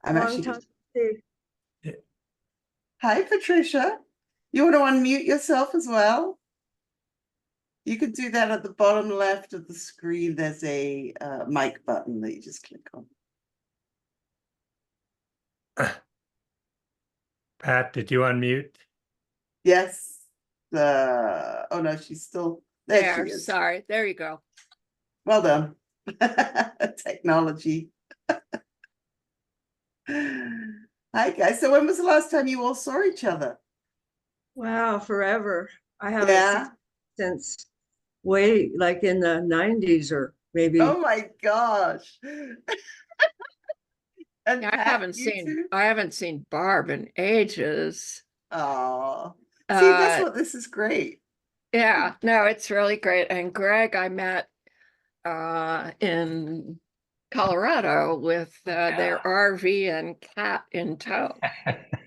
I'm Long actually time just, to see. hi, Patricia. You want to unmute yourself as well? You can do that at the bottom left of the screen. There's a mic button that you just click on. Pat, did you unmute? Yes. Oh no, she's still there. She is. Sorry. There you go. Well done. Technology. Hi guys. So when was the last time you all saw each other? Wow, forever. I haven't seen Yeah. since way like in the 90s or Oh maybe. my gosh. And Yeah, Pat, you too? I haven't seen Barb in ages. Oh. See, that's Uh what this is great. yeah, no, it's really great. And Greg I met in Colorado with their RV and cat in tow.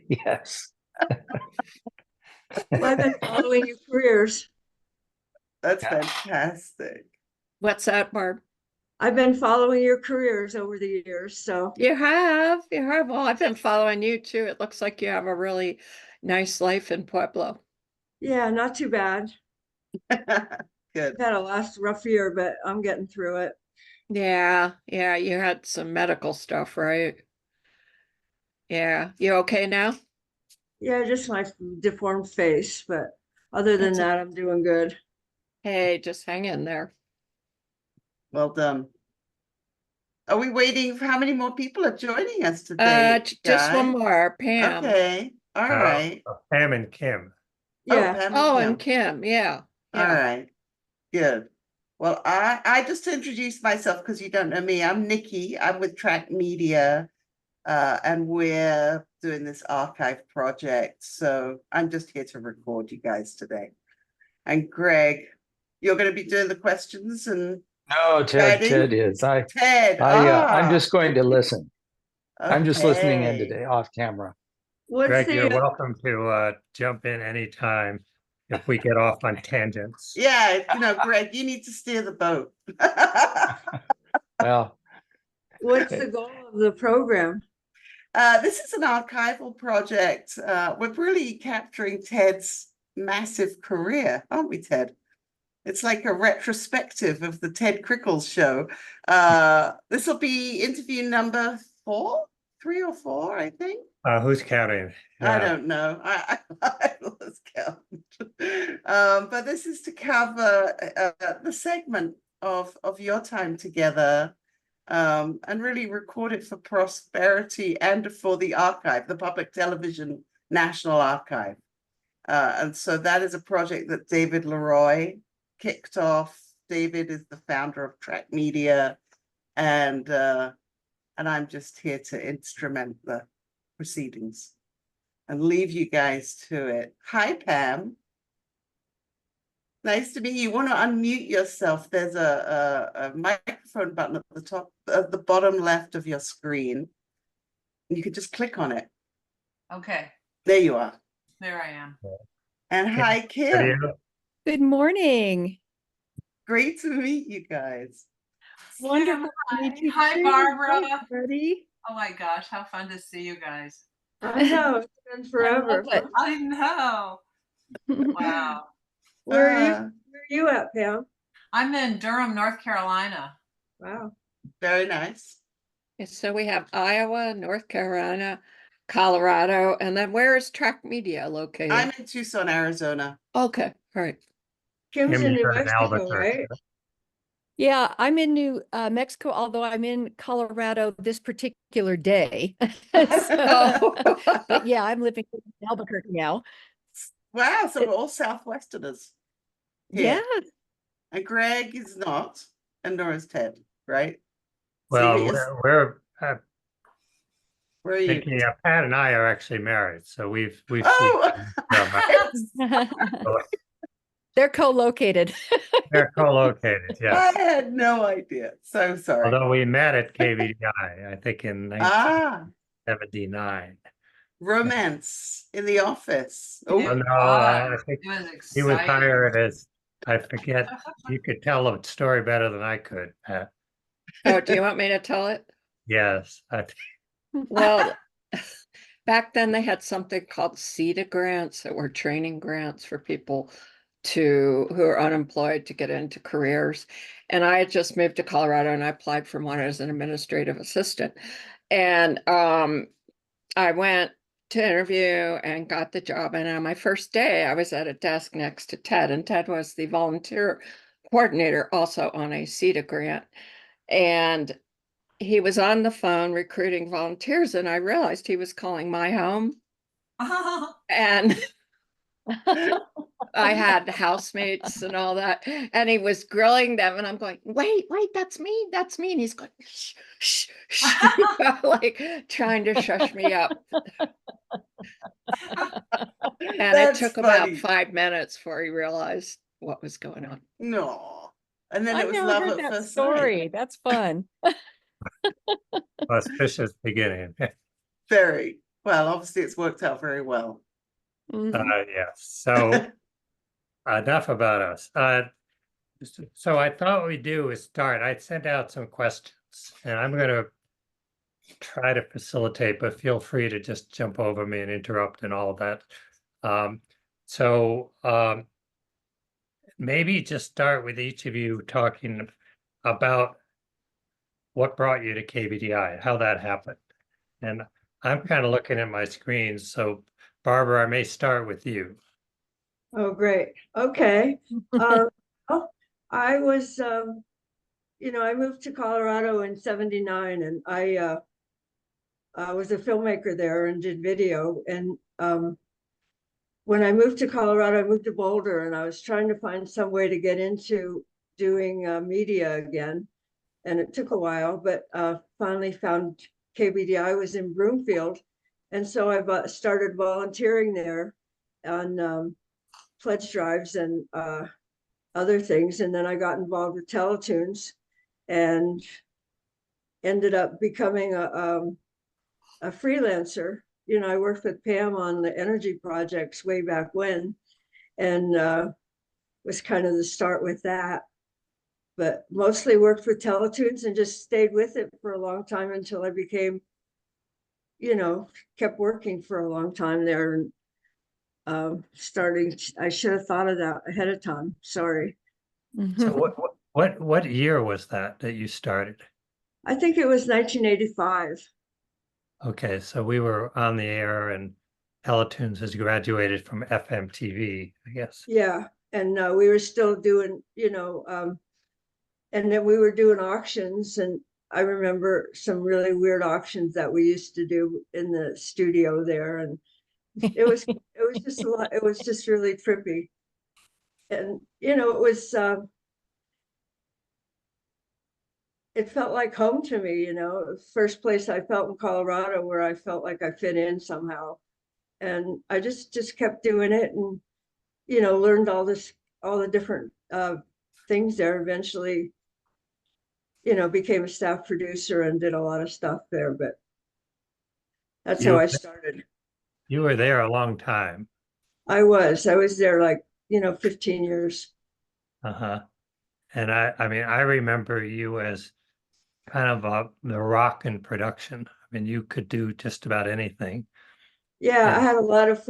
Yes. Well, I've been following your careers. That's Yeah. fantastic. What's that, Barb? I've been following your careers over the years. So You have? You have? Well, I've been following you too. It looks like you have a really nice life in Pueblo. yeah, not too bad. Good. I've had a last rough year, but I'm getting through it. Yeah, yeah, you had some medical stuff, right? Yeah. You okay now? Yeah, just my deformed face, but other than That's a that, I'm doing good. Hey, just hang in there. Well done. Are we waiting for how many more people are joining us today, Just one guys? more, Pam. Okay. All right. Pam and Kim. Oh, Yeah. Pam and Oh, and Kim. Kim. Yeah. All Yeah. right. Good. Well, I just to introduce myself because you don't know me. I'm Nikki. I'm with Track Media, and we're doing this archive project. So I'm just here to record you guys today. And Greg, you're going to be doing the questions and No, Ted. guiding? Ted is. Ted, I'm just going to listen. I'm just listening in okay. today, off camera. What's Greg, you're the welcome to jump in anytime if we get off on tangents. Yeah, Greg, you need to steer the boat. Well, what's the goal of the program? This is an archival project. We're really capturing Ted's massive career, aren't we, Ted? It's like a retrospective of the Ted Crickles show. This will be interview number 3 or 4, I think. Who's counting? I don't know. I lost count. But this is to cover the segment of your time together, and really record it for prosperity and for the archive, the Public Television National Archive. And so that is a project that David Leroy kicked off. David is the founder of Track Media, and I'm just here to instrument the proceedings and leave you guys to it. Hi, Pam. Nice to meet you. You want to unmute yourself? There's a microphone button at the top, at the bottom left of your screen. You could just click on it. Okay, There you are. there I am. And hi, Kim. Video? Good morning. Great to meet you guys. Wonderful Hi. to meet you Hi, too. Barbara. Hi, everybody. Oh my gosh, how fun to see you guys. I know it's been forever. I love I know. it. Wow. Where are you? Uh, Where are you at, Pam? I'm in Durham, North Carolina. Wow. Very nice. So we have Iowa, North Carolina, Colorado, and then where is Track Media located? I'm in Tucson, Arizona. Okay, all right. Kim's Kim, in New you're in Mexico, Albuquerque. right? Yeah, I'm in New Mexico, although I'm in Colorado this particular day. So, but yeah, I'm living in Albuquerque now. Wow, so we're all Southwesterners Yeah, here. And Greg is not, and nor is Ted, right? Well, So we're where are you? thinking, Pat and I are actually married, so we've Oh, they're co-located. they're co-located, yes. I had no idea. So sorry. Although we met at KBDI, I think in Ah, 1979. romance in the office. Oh, Oh, no, I think It was he was exciting. hired as, I forget, you could tell the story better than I could, Pat. Oh, do you want me to tell it? Yes, Well, back then they had something called CETA grants that were training grants for people who are unemployed to get into careers. And I had just moved to Colorado and I applied for one as an administrative assistant. And I went to interview and got the job. And on my first day, I was at a desk next to Ted, and Ted was the volunteer coordinator also on a CETA grant. And he was on the phone recruiting volunteers, and I realized he was calling my home. And I had housemates and all that, and he was grilling them, and I'm going, wait, that's me, that's me. And he's going, shh, shh, shh, like trying to shush me up. And it That's took funny. about 5 minutes before he realized what was going on. No. And then I've it was never love heard at that first sight. story. That's fun. Auspicious beginning. Very well. Obviously, it's worked out very well. Mhm. Yes. So enough about us. So I thought we'd do is start. I'd send out some questions, and I'm going to try to facilitate, but feel free to just jump over me and interrupt and all of that. So maybe just start with each of you talking about what brought you to KBDI, how that happened. And I'm kind of looking at my screen. So Barbara, I may start with you. Oh, great. Okay. Oh, I was, I moved to Colorado in '79, and I was a filmmaker there and did video. And when I moved to Colorado, I moved to Boulder, and I was trying to find some way to get into doing media again. And it took a while, but finally found KBDI was in Broomfield. And so I started volunteering there on pledge drives and other things. And then I got involved with Teletoons and ended up becoming a freelancer. I worked with Pam on the energy projects way back when, and was kind of the start with that. But mostly worked with Teletoons and just stayed with it for a long time until I became, kept working for a long time there. And I should have thought of that ahead of time. Sorry. So what year was that you started? I think it was 1985. Okay, so we were on the air and Teletoons has graduated from FMTV, I guess. Yeah. And we were still doing, and then we were doing auctions. And I remember some really weird auctions that we used to do in the studio there. And it was just a lot. It was just really trippy. And, it felt like home to me, first place I felt in Colorado where I felt like I fit in somehow. And I just kept doing it and, learned all the different things there. Eventually, became a staff producer and did a lot of stuff there, but that's how I started. You were there a long time. I was there like, 15 years. Uh-huh. And I mean, I remember you as kind of the rock in production. I mean, you could do just about anything. Yeah, I had a lot of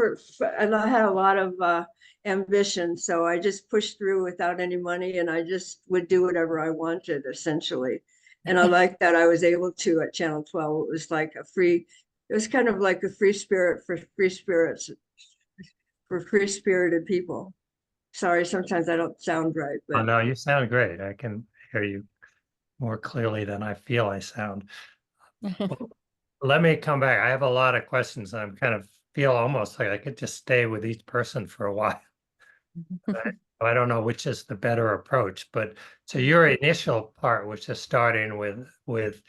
and I had a lot of ambition, so I just pushed through without any money, and I just would do whatever I wanted, essentially. And I liked that I was able to at Channel 12. It was like it was kind of like a free spirit for free spirits, for free-spirited people. Sorry, sometimes I don't sound right, Oh, but no, you sound great. I can hear you more clearly than I feel I sound. Let me come back. I have a lot of questions. I'm kind of feel almost like I could just stay with each person for a while. I don't know which is the better approach, but so your initial part was just starting with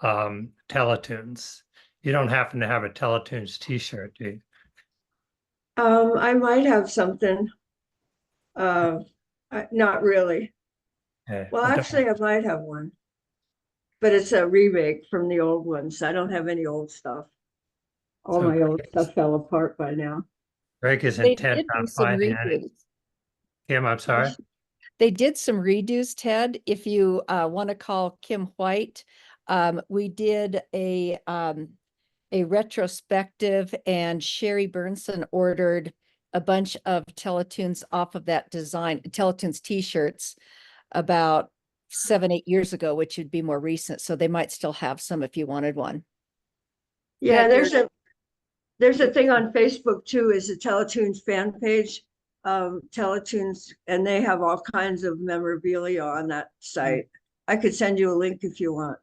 Teletoons. You don't happen to have a Teletoons t-shirt, do you? I might have something. Not really. Okay. Well, actually, I might have one, but it's a remake from the old ones. I don't have any old stuff. All So my old stuff fell apart by now. Greg is They intent did do on some finding any. redos. Kim, I'm sorry. They did some redos, Ted. If you want to call Kim White, we did a retrospective, and Sherry Burnson ordered a bunch of Teletoons off of that design, Teletoons t-shirts about 7-8 years ago, which would be more recent. So they might still have some if you wanted one. Yeah, Ted, there's a thing on Facebook too, is a Teletoons fan page. Teletoons, and they have all kinds of memorabilia on that site. I could send you a link if you want.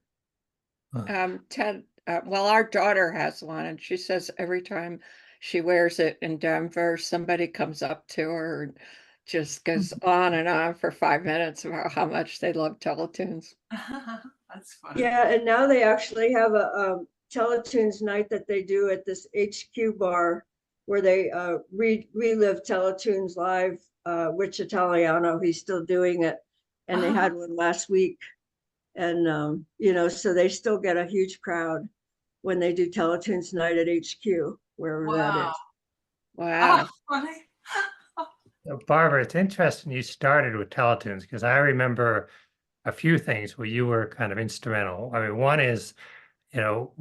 Ted, well, our daughter has one, and she says every time she wears it in Denver, somebody comes up to her and just goes on and on for 5 minutes about how much they love Teletoons. That's fun. Yeah, and now they actually have a Teletoons night that they do at this HQ bar where they relive Teletoons live. Rich Italiano, he's still doing it, and they had one last week. And you know, so they still get a huge crowd when they do Teletoons night at HQ, wherever that Wow. is. Wow. Funny. Barbara, it's interesting you started with Teletoons because I remember a few things where you were kind of instrumental. I mean, one is, you know,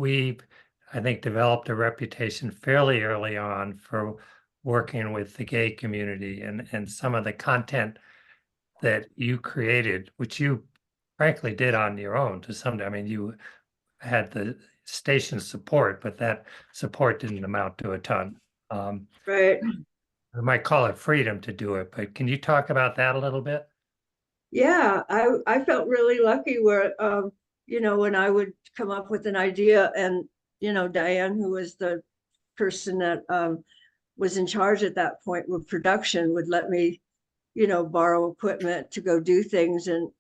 I think, developed a reputation fairly early on for working with the gay community, and some of the content that you created, which you frankly did on your own to some, I mean, you had the station support, but that support didn't amount to a ton. Right. I might call it freedom to do it, but can you talk about that a little bit? Yeah, I felt really lucky where, you know, when I would come up with an idea, and, you know, Diane, who was the person that was in charge at that point with production, would let me, you know, borrow equipment to go do things. And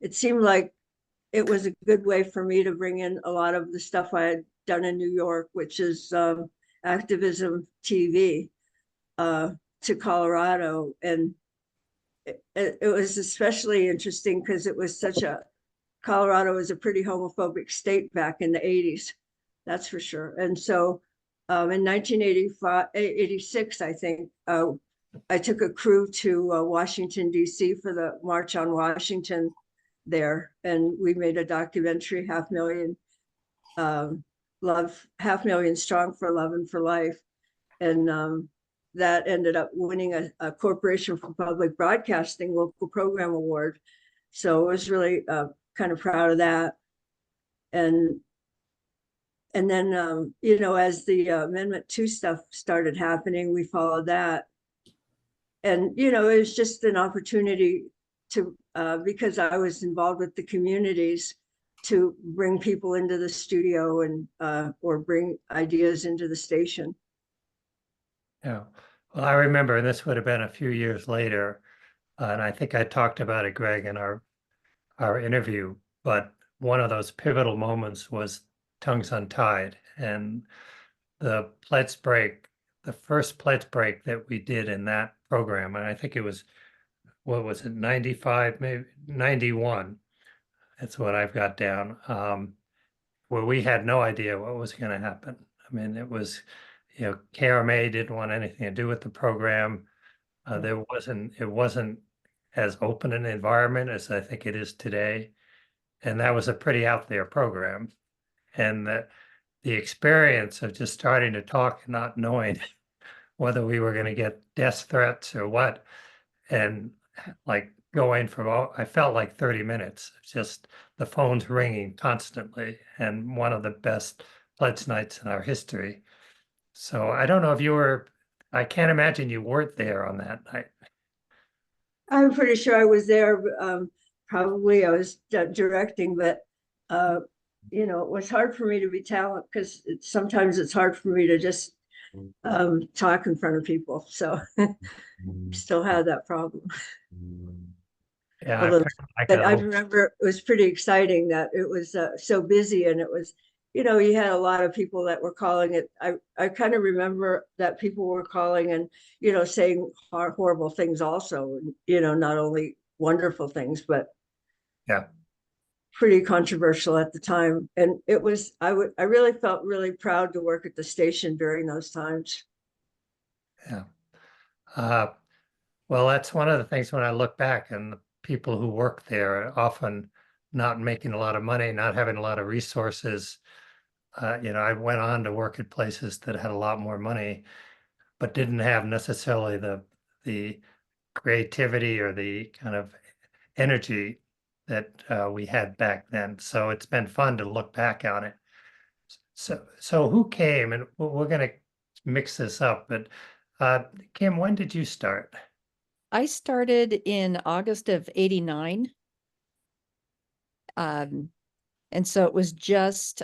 it seemed like it was a good way for me to bring in a lot of the stuff I had done in New York, which is activism TV, to Colorado. And it was especially interesting because it was Colorado was a pretty homophobic state back in the 80s, that's for sure. And so in 1985, 86, I think, I took a crew to Washington, D.C. for the March on Washington there. And we made a documentary, 500,000 Strong for Love and for Life. And that ended up winning a Corporation for Public Broadcasting Local Program Award. So I was really kind of proud of that. And then, you know, as the Amendment 2 stuff started happening, we followed that. And, you know, it was just an opportunity to, because I was involved with the communities, to bring people into the studio and or bring ideas into the station. Yeah. Well, I remember, and this would have been a few years later, and I think I talked about it, Greg, in our interview, but one of those pivotal moments was Tongues Untied, and the pledge break, the first pledge break that we did in that program, and I think it was, what was it, 95, maybe 91, that's what I've got down, where we had no idea what was going to happen. I mean, it was, you know, KRMA didn't want anything to do with the program. It wasn't as open an environment as I think it is today. And that was a pretty out there program. And the experience of just starting to talk and not knowing whether we were going to get death threats or what, and like going from, I felt like 30 minutes, just the phones ringing constantly, and one of the best pledge nights in our history. So I don't know if you were, I can't imagine you weren't there on that night. I'm pretty sure I was there. Probably I was directing, but you know, it was hard for me to be talent because sometimes it's hard for me to just talk in front of people. So still had that problem. Yeah, But I remember it was pretty exciting that it was so busy, and it was, you know, you had a lot of people that were calling it. I kind of remember that people were calling and, you know, saying horrible things also, you know, not only wonderful things, but yeah, pretty controversial at the time. And it was, I really felt really proud to work at the station during those times. yeah. Well, that's one of the things when I look back, and the people who work there are often not making a lot of money, not having a lot of resources, I went on to work at places that had a lot more money, but didn't have necessarily the creativity or the kind of energy that we had back then. So it's been fun to look back on it. So who came? And we're going to mix this up, but Kim, when did you start? I started in August of '89. And so it was just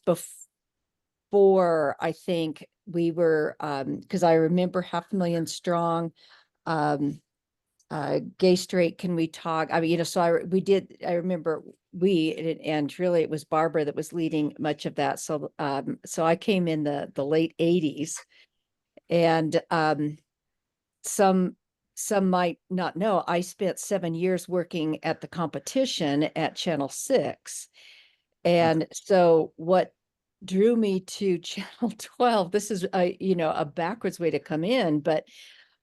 before, I think we were, because I remember 500,000 Strong, Gay Straight Can We Talk? I mean, so I remember and really it was Barbara that was leading much of that. So I came in the late '80s, and some might not know, I spent 7 years working at the competition at Channel 6. And so what drew me to Channel 12, this is a backwards way to come in, but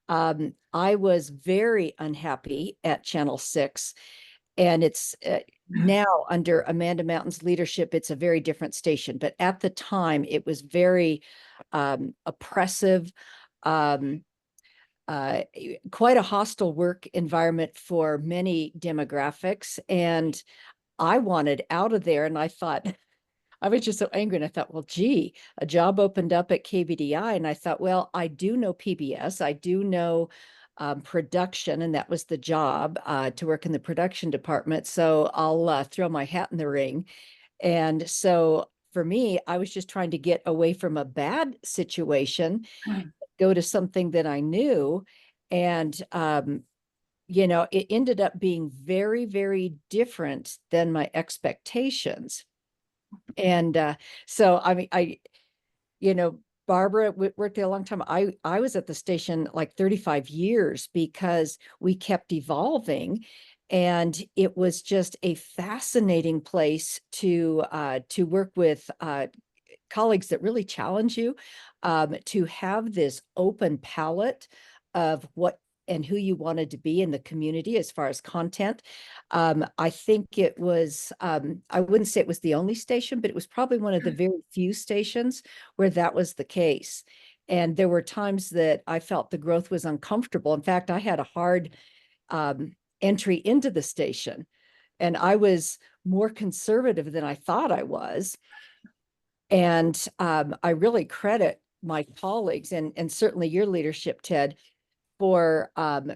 I was very unhappy at Channel 6. And it's now under Amanda Mountain's leadership, it's a very different station. But at the time, it was very oppressive, quite a hostile work environment for many demographics. And I wanted out of there. And I thought, I was just so angry. And I thought, well, gee, a job opened up at KBDI. And I thought, well, I do know PBS. I do know production. And that was the job, to work in the production department. So I'll throw my hat in the ring. And so for me, I was just trying to get away from a bad situation, go to something that I knew. And it ended up being very, very different than my expectations. And so, I mean, Barbara worked there a long time. I was at the station like 35 years because we kept evolving. And it was just a fascinating place to work with colleagues that really challenge you, to have this open palette of what and who you wanted to be in the community as far as content. I think it was, I wouldn't say it was the only station, but it was probably one of the very few stations where that was the case. And there were times that I felt the growth was uncomfortable. In fact, I had a hard entry into the station, and I was more conservative than I thought I was. And I really credit my colleagues and certainly your leadership, Ted, for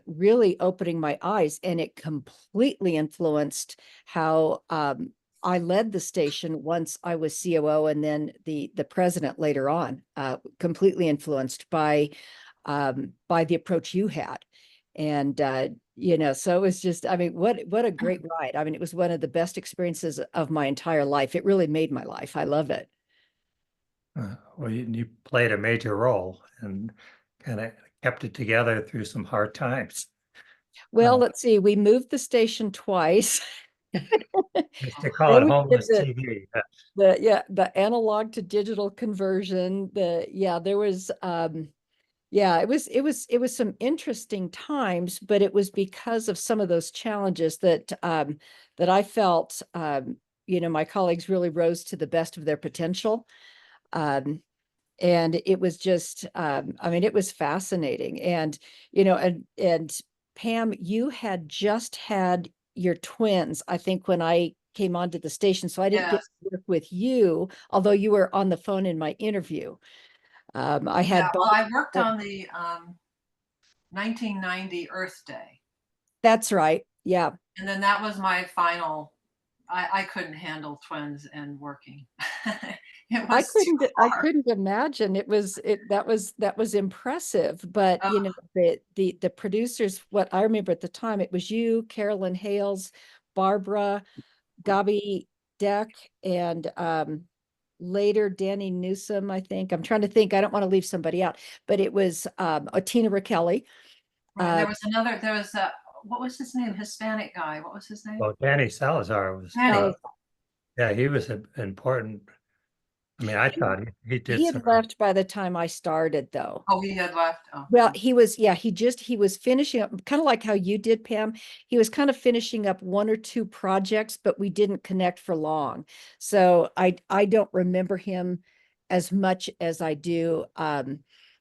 really opening my eyes. And it completely influenced how I led the station once I was COO, and then the president later on, completely influenced by the approach you had. And so it was just, I mean, what a great ride. I mean, it was one of the best experiences of my entire life. It really made my life. I love it. Well, you played a major role and kind of kept it together through some hard times. Well, let's see, we moved the station twice. Used to call Then it we did homeless TV. the analog to digital conversion. There was it was some interesting times, but it was because of some of those challenges that I felt my colleagues really rose to the best of their potential. And it was just, I mean, it was fascinating. And and Pam, you had just had your twins, I think, when I came onto the station, so I didn't get Yes. to work with you, although you were on the phone in my interview. I Yeah, had well, Bob. I worked on the 1990 Earth Day, That's right. Yeah. and then that was my final. I couldn't handle twins and working. It I was too I hard. couldn't imagine. That was impressive. But Oh, the producers, what I remember at the time, it was you, Carolyn Hales, Barbara, Gabi Deck, and later Danny Newsom, I think. I'm trying to think, I don't want to leave somebody out, but it was Tina Rakelli. right. There was a, what was his name? Hispanic guy. What was his name? Well, Danny Salazar was, Danny. Salazar. yeah, he was important. I mean, I thought he did He some. had left by the time I started, though. Oh, he had left. Oh. Well, he was finishing up, kind of like how you did, Pam. He was kind of finishing up one or two projects, but we didn't connect for long. So I don't remember him as much as I do,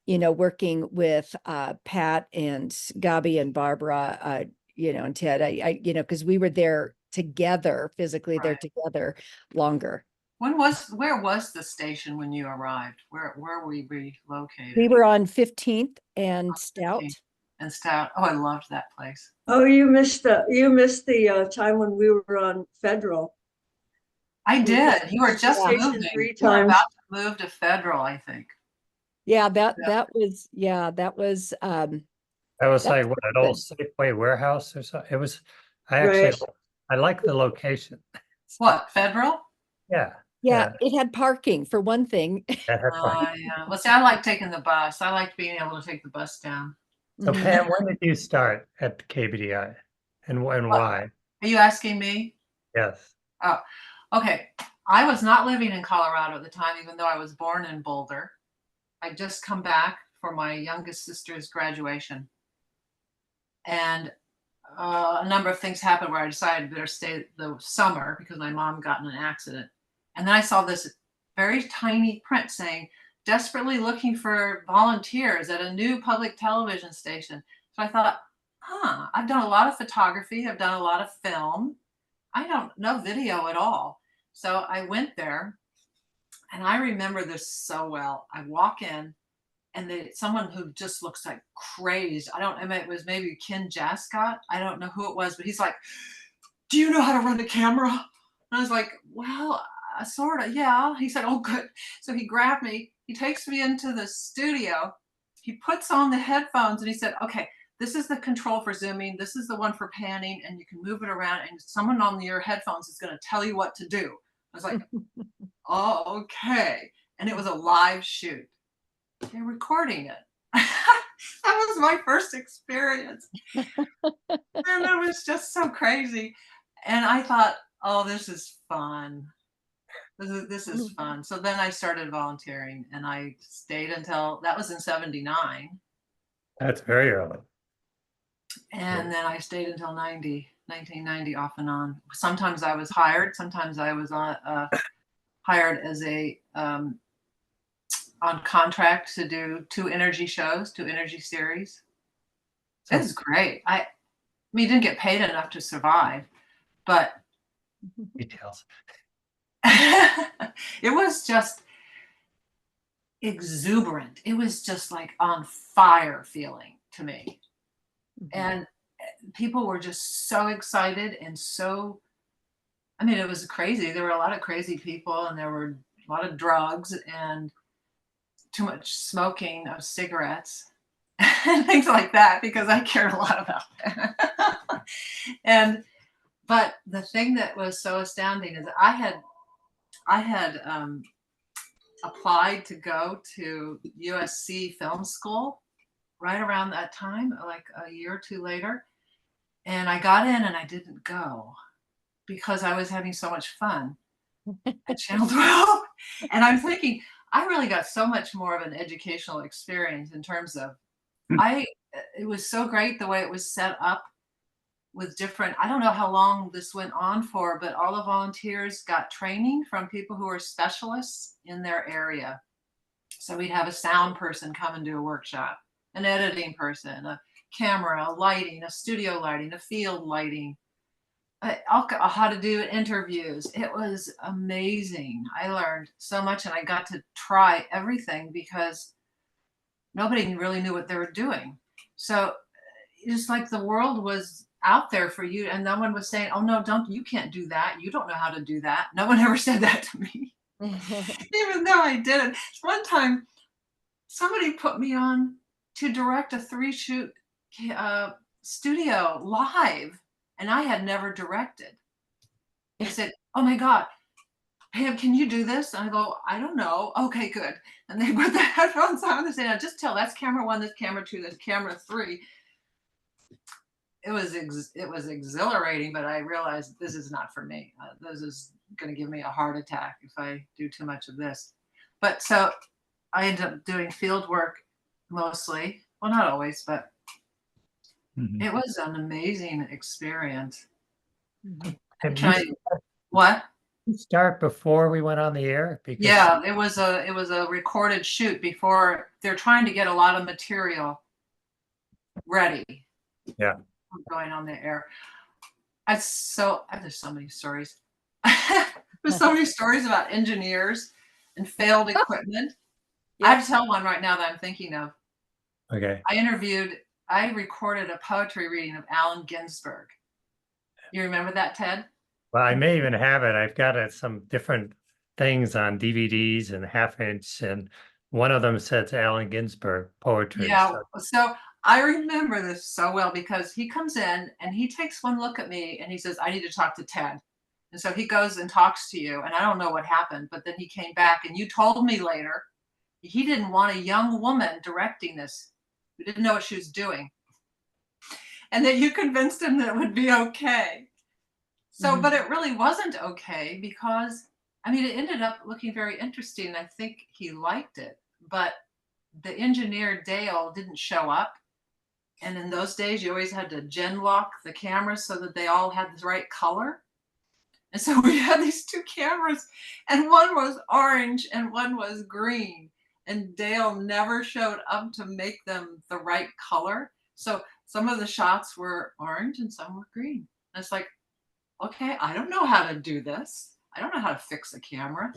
working with Pat and Gabi and Barbara, and Ted. Because we were there together, physically there Right. together longer. Where was the station when you arrived? Where were we relocated? We were on 15th and Stout. And Stout. Oh, I loved that place. Oh, you missed the time when we were on Federal. I did. You were just Station moving. 3 You were times. about to move to Federal, I think. Yeah, Yeah. that was That was That's like what, an old something. Safeway warehouse or something. It was, I actually, Right. I like the location. What, Federal? Yeah. Yeah, it had parking for one thing. That had fun. Yeah. Well, see, I like taking the bus. I liked being able to take the bus down. So Mhm. Pam, when did you start at KBDI and why? Are you asking me? Yes. Oh, okay. I was not living in Colorado at the time, even though I was born in Boulder. I'd just come back for my youngest sister's graduation. And a number of things happened where I decided I better stay the summer because my mom got in an accident. And then I saw this very tiny print saying, desperately looking for volunteers at a new public television station. So I thought, I've done a lot of photography. I've done a lot of film. I don't know video at all. So I went there and I remember this so well. I walk in and someone who just looks like crazed. I mean, it was maybe Ken Jascott. I don't know who it was, but he's like, do you know how to run a camera? And I was like, well, sort of, yeah. He said, oh, good. So he grabbed me. He takes me into the studio. He puts on the headphones and he said, okay, this is the control for zooming. This is the one for panning, and you can move it around. And someone on your headphones is going to tell you what to do. I was like, oh, okay. And it was a live shoot. They're recording it. That was my first experience. And it was just so crazy. And I thought, oh, this is fun. This is fun. So then I started volunteering and I stayed until, that was in 79. That's very early. And then I stayed until 1990 off and on. Sometimes I was hired. Sometimes I was hired as on contract to do 2 energy shows, 2 energy series. It was great. I mean, didn't get paid enough to survive, but Details. it was just exuberant. It was just like on fire feeling to me. And people were just so excited and so, I mean, it was crazy. There were a lot of crazy people and there were a lot of drugs and too much smoking of cigarettes and things like that, because I cared a lot about that. But the thing that was so astounding is I had applied to go to USC film school right around that time, like a year or two later. And I got in and I didn't go because I was having so much fun at Channel 12. And I'm thinking, I really got so much more of an educational experience in terms of, it was so great the way it was set up with different, I don't know how long this went on for, but all the volunteers got training from people who were specialists in their area. So we'd have a sound person come and do a workshop, an editing person, a camera, a lighting, a studio lighting, a field lighting, how to do interviews. It was amazing. I learned so much and I got to try everything because nobody really knew what they were doing. So it's like the world was out there for you and no one was saying, oh no, you can't do that. You don't know how to do that. No one ever said that to me, even though I did it. One time somebody put me on to direct a 3-shoot studio live, and I had never directed. They said, oh my God, Pam, can you do this? And I go, I don't know. Okay, good. And they put the headphones on and they say, now just tell, that's camera 1, that's camera 2, that's camera 3. It was exhilarating, but I realized this is not for me. This is going to give me a heart attack if I do too much of this. But so I ended up doing field work mostly. Well, not always, but Mhm. it was an amazing experience. And And you trying what? start before we went on the air? Because Yeah, it was a recorded shoot before. They're trying to get a lot of material ready. Yeah. Going on the air. There's so many stories. There's so many stories about engineers and failed equipment. I have to tell one right now that I'm thinking of. Okay. I recorded a poetry reading of Allen Ginsberg. You remember that, Ted? Well, I may even have it. I've got some different things on DVDs and half inch, and one of them says Allen Ginsberg poetry. Yeah. So I remember this so well because he comes in and he takes one look at me and he says, I need to talk to Ted. And so he goes and talks to you. And I don't know what happened, but then he came back and you told me later he didn't want a young woman directing this who didn't know what she was doing. And that you convinced him that it would be okay. So, but it really wasn't okay because, I mean, it ended up looking very interesting. I think he liked it, but the engineer Dale didn't show up. And in those days, you always had to gen lock the cameras so that they all had the right color. And so we had these two cameras, and one was orange and one was green. And Dale never showed up to make them the right color. So some of the shots were orange and some were green. And it's like, okay, I don't know how to do this. I don't know how to fix a camera.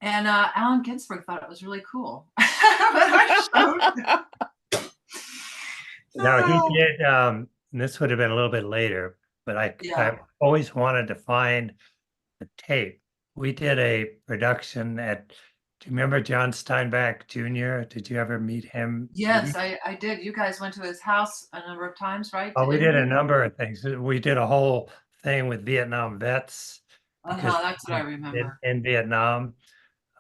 And Allen Ginsberg thought it was really cool. But I showed him. Now he did, and this would have been a little bit later, but I Yeah. always wanted to find the tape. We did a production at, do you remember John Steinbeck Jr.? Did you ever meet him? Yes, I did. You guys went to his house a number of times, right? Oh, we did a Didn't you? number of things. We did a whole thing with Vietnam vets because That's what I remember. in Vietnam.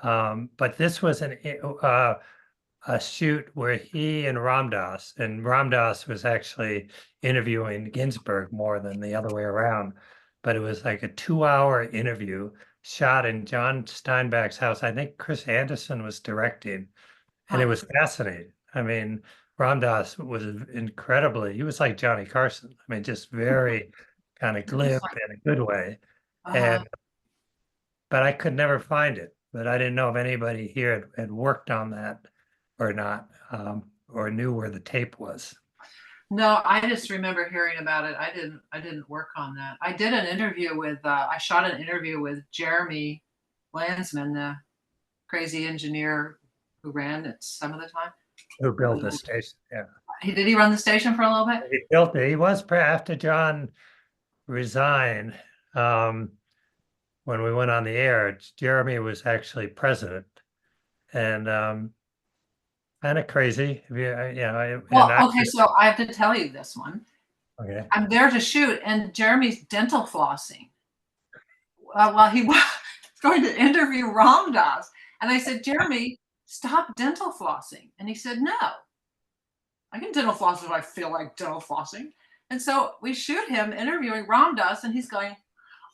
But this was a shoot where he and Ramdas was actually interviewing Ginsberg more than the other way around. But it was like a 2-hour interview shot in John Steinbeck's house. I think Chris Anderson was directing, and it Huh. was fascinating. I mean, Ramdas was he was like Johnny Carson. I mean, just very kind of glib in a good way. Uh-huh. And but I could never find it. But I didn't know if anybody here had worked on that or not, or knew where the tape was. No, I just remember hearing about it. I didn't work on that. I did an interview with I shot an interview with Jeremy Landsman, the crazy engineer who ran it some of the time. Who built the station? Yeah, Did he run the station for a little bit? he built it. He was after John resigned. When we went on the air, Jeremy was actually president, and kind of crazy. Well, okay, so I have to tell you this one. Okay. I'm there to shoot, and Jeremy's dental flossing while he was going to interview Ramdas. And I said, Jeremy, stop dental flossing. And he said, no, I can dental floss if I feel like dental flossing. And so we shoot him interviewing Ramdas, and he's going,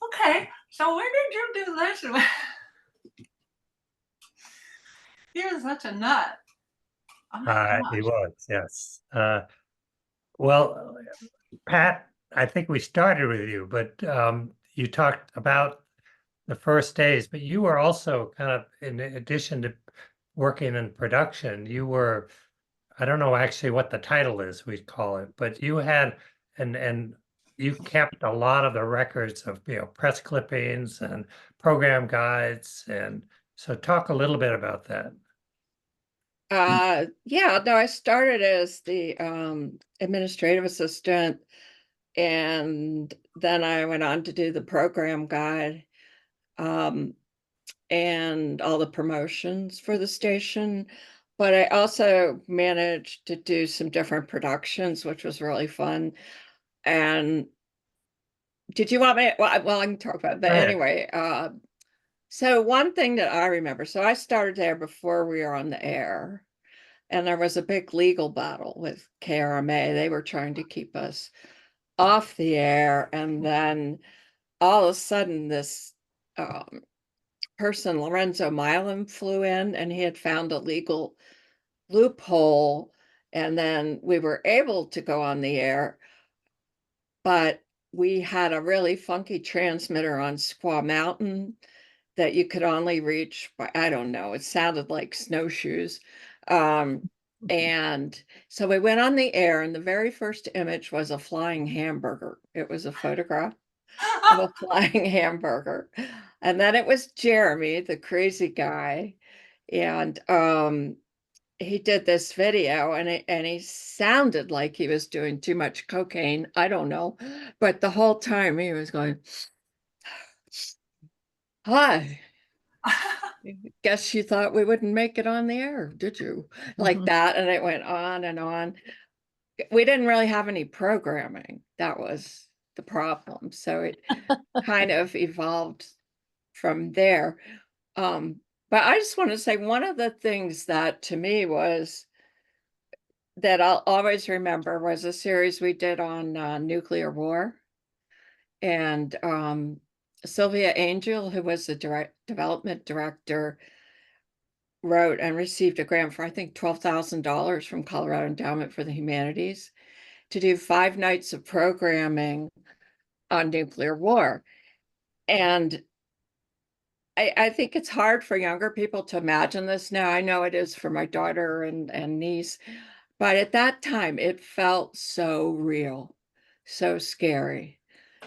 okay, so when did you do this? He was such a nut. Oh my He gosh. was, yes. Well, Pat, I think we started with you, but you talked about the first days, but you were also kind of, in addition to working in production, you were, I don't know actually what the title is, we call it, but you had, and you kept a lot of the records of, press clippings and program guides. And so talk a little bit about that. Yeah, no, I started as the administrative assistant, and then I went on to do the program guide and all the promotions for the station. But I also managed to do some different productions, which was really fun. And did you want me? Well, I can talk about it. But Go ahead. anyway, so one thing that I remember, so I started there before we were on the air. And there was a big legal battle with KRMA. They were trying to keep us off the air. And then all of a sudden, this person, Lorenzo Milan, flew in and he had found a legal loophole. And then we were able to go on the air, but we had a really funky transmitter on Squaw Mountain that you could only reach by, I don't know, it sounded like snowshoes. And so we went on the air, and the very first image was a flying hamburger. It was a photograph of a flying hamburger. And then it was Jeremy, the crazy guy. And he did this video, and he sounded like he was doing too much cocaine. I don't know. But the whole time he was going, hi. Guess you thought we wouldn't make it on the air, did you? Like that. And it went on and on. We didn't really have any programming. That was the problem. So it kind of evolved from there. But I just want to say one of the things that to me was that I'll always remember was a series we did on nuclear war. And Sylvia Angel, who was the development director, wrote and received a grant for, I think, $12,000 from Colorado Endowment for the Humanities to do 5 nights of programming on nuclear war. And I think it's hard for younger people to imagine this now. I know it is for my daughter and niece, but at that time it felt so real, so scary.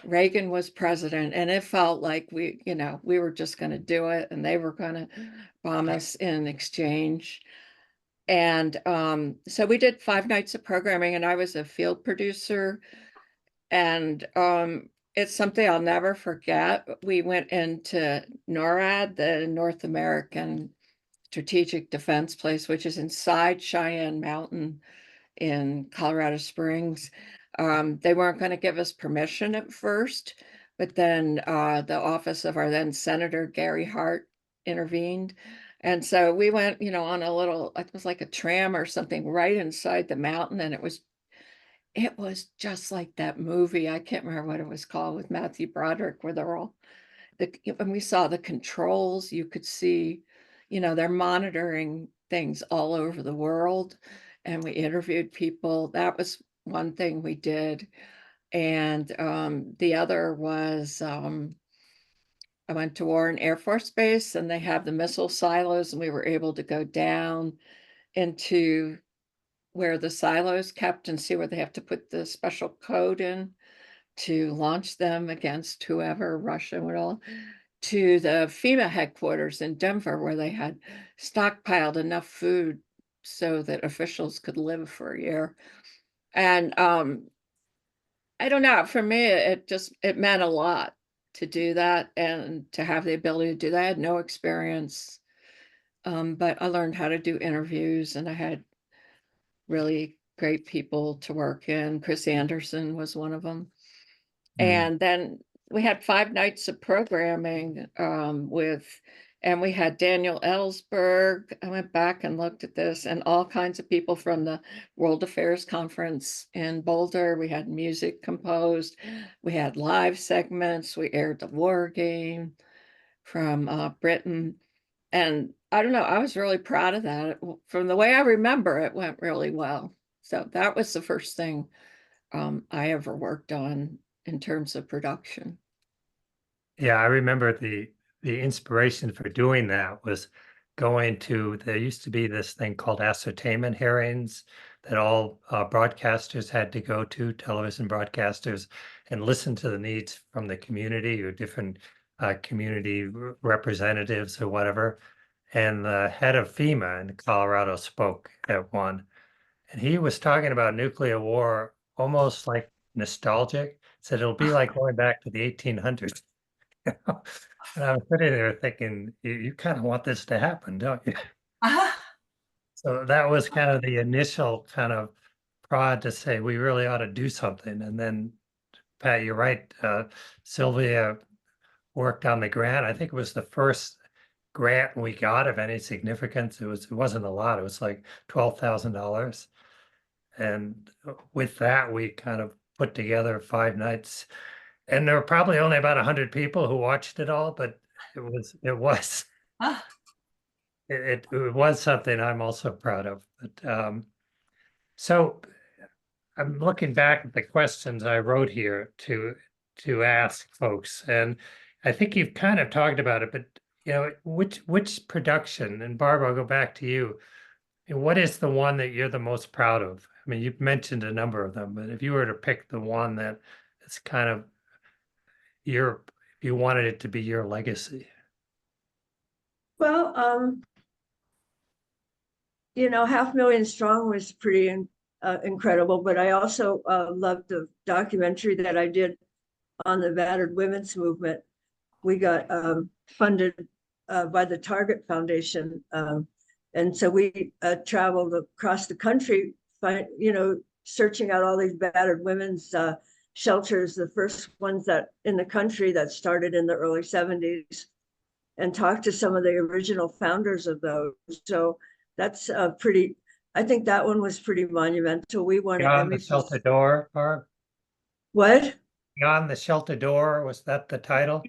Reagan was president, and it felt like we were just going to do it, and they were going to bomb us in exchange. And so we did 5 nights of programming, and I was a field producer. And it's something I'll never forget. We went into NORAD, the North American Strategic Defense Place, which is inside Cheyenne Mountain in Colorado Springs. They weren't going to give us permission at first, but then the office of our then Senator Gary Hart intervened. And so we went, on a little, it was like a tram or something right inside the mountain. And it was just like that movie. I can't remember what it was called with Matthew Broderick, where they're all, when we saw the controls, you could see, they're monitoring things all over the world. And we interviewed people. That was one thing we did. And the other was I went to Warren Air Force Base, and they have the missile silos, and we were able to go down into where the silos kept and see where they have to put the special code in to launch them against whoever, Russia and all, to the FEMA headquarters in Denver, where they had stockpiled enough food so that officials could live for a year. And I don't know, for me, it meant a lot to do that and to have the ability to do that. I had no experience, but I learned how to do interviews, and I had really great people to work in. Chris Anderson was one of them. And then we had 5 nights of programming and we had Daniel Ellsberg. I went back and looked at this, and all kinds of people from the World Affairs Conference in Boulder. We had music composed. We had live segments. We aired the war game from Britain. And I don't know, I was really proud of that. From the way I remember, it went really well. So that was the first thing I ever worked on in terms of production. Yeah, I remember the inspiration for doing that was going to, there used to be this thing called ascertainment hearings that all broadcasters had to go to, television broadcasters, and listen to the needs from the community or different community representatives or whatever. And the head of FEMA in Colorado spoke at one, and he was talking about nuclear war almost like nostalgic. Said it'll be like going back to the 1800s. And I was sitting there thinking, you kind of want this to happen, don't you? So that was kind of the initial kind of prod to say we really ought to do something. And then, Pat, you're right. Sylvia worked on the grant. I think it was the first grant we got of any significance. It wasn't a lot. It was like $12,000. And with that, we kind of put together 5 nights. And there were probably only about 100 people who watched it all, but it was, Ah, it was something I'm also proud of, but, so I'm looking back at the questions I wrote here to ask folks, and I think you've kind of talked about it, but which production, and Barbara, I'll go back to you. What is the one that you're the most proud of? I mean, you've mentioned a number of them, but if you were to pick the one that it's kind of if you wanted it to be your legacy. Well, 500,000 Strong was pretty incredible, but I also loved the documentary that I did on the battered women's movement. We got funded by the Target Foundation. And so we traveled across the country, searching out all these battered women's shelters, the first ones that in the country that started in the early 70s, and talked to some of the original founders of those. So that's I think that one was pretty monumental. We won an Beyond Emmy the Shelter Door, Barb? What? Beyond the Shelter Door, was that the title?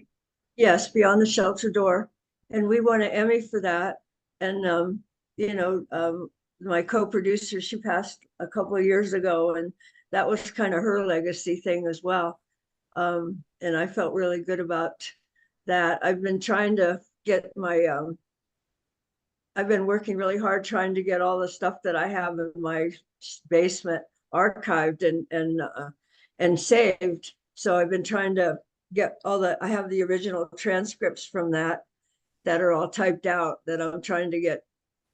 Yes, Beyond the Shelter Door. And we won an Emmy for that. And, my co-producer, she passed a couple of years ago, and that was kind of her legacy thing as well. And I felt really good about that. I've been trying to get I've been working really hard trying to get all the stuff that I have in my basement archived and saved. So I've been trying to get I have the original transcripts from that are all typed out that I'm trying to get,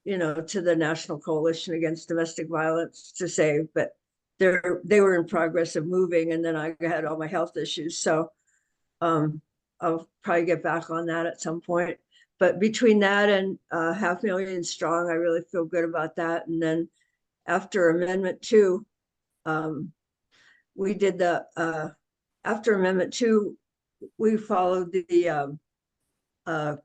to the National Coalition Against Domestic Violence to save, but they were in progress of moving, and then I had all my health issues. So I'll probably get back on that at some point. But between that and 500,000 Strong, I really feel good about that. And then after Amendment 2, we did after Amendment 2, we followed the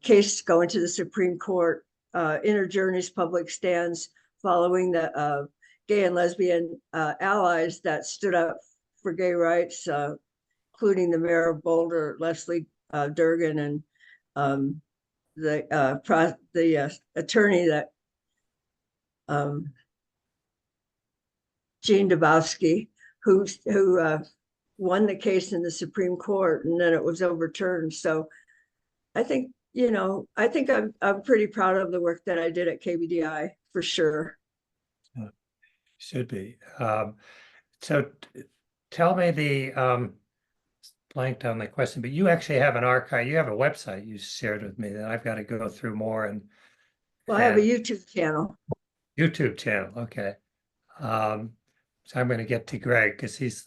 case going to the Supreme Court, Inner Journeys Public Stands, following the gay and lesbian allies that stood up for gay rights, including the mayor of Boulder, Leslie Durgan, and the attorney that Jean Dabowski, who won the case in the Supreme Court, and then it was overturned. So I think I'm pretty proud of the work that I did at KBDI for sure. Should be. So tell me blanked on the question, but you actually have an archive. You have a website you shared with me that I've got to go through more. And well, I have a YouTube channel. YouTube channel, okay. So I'm going to get to Greg because he's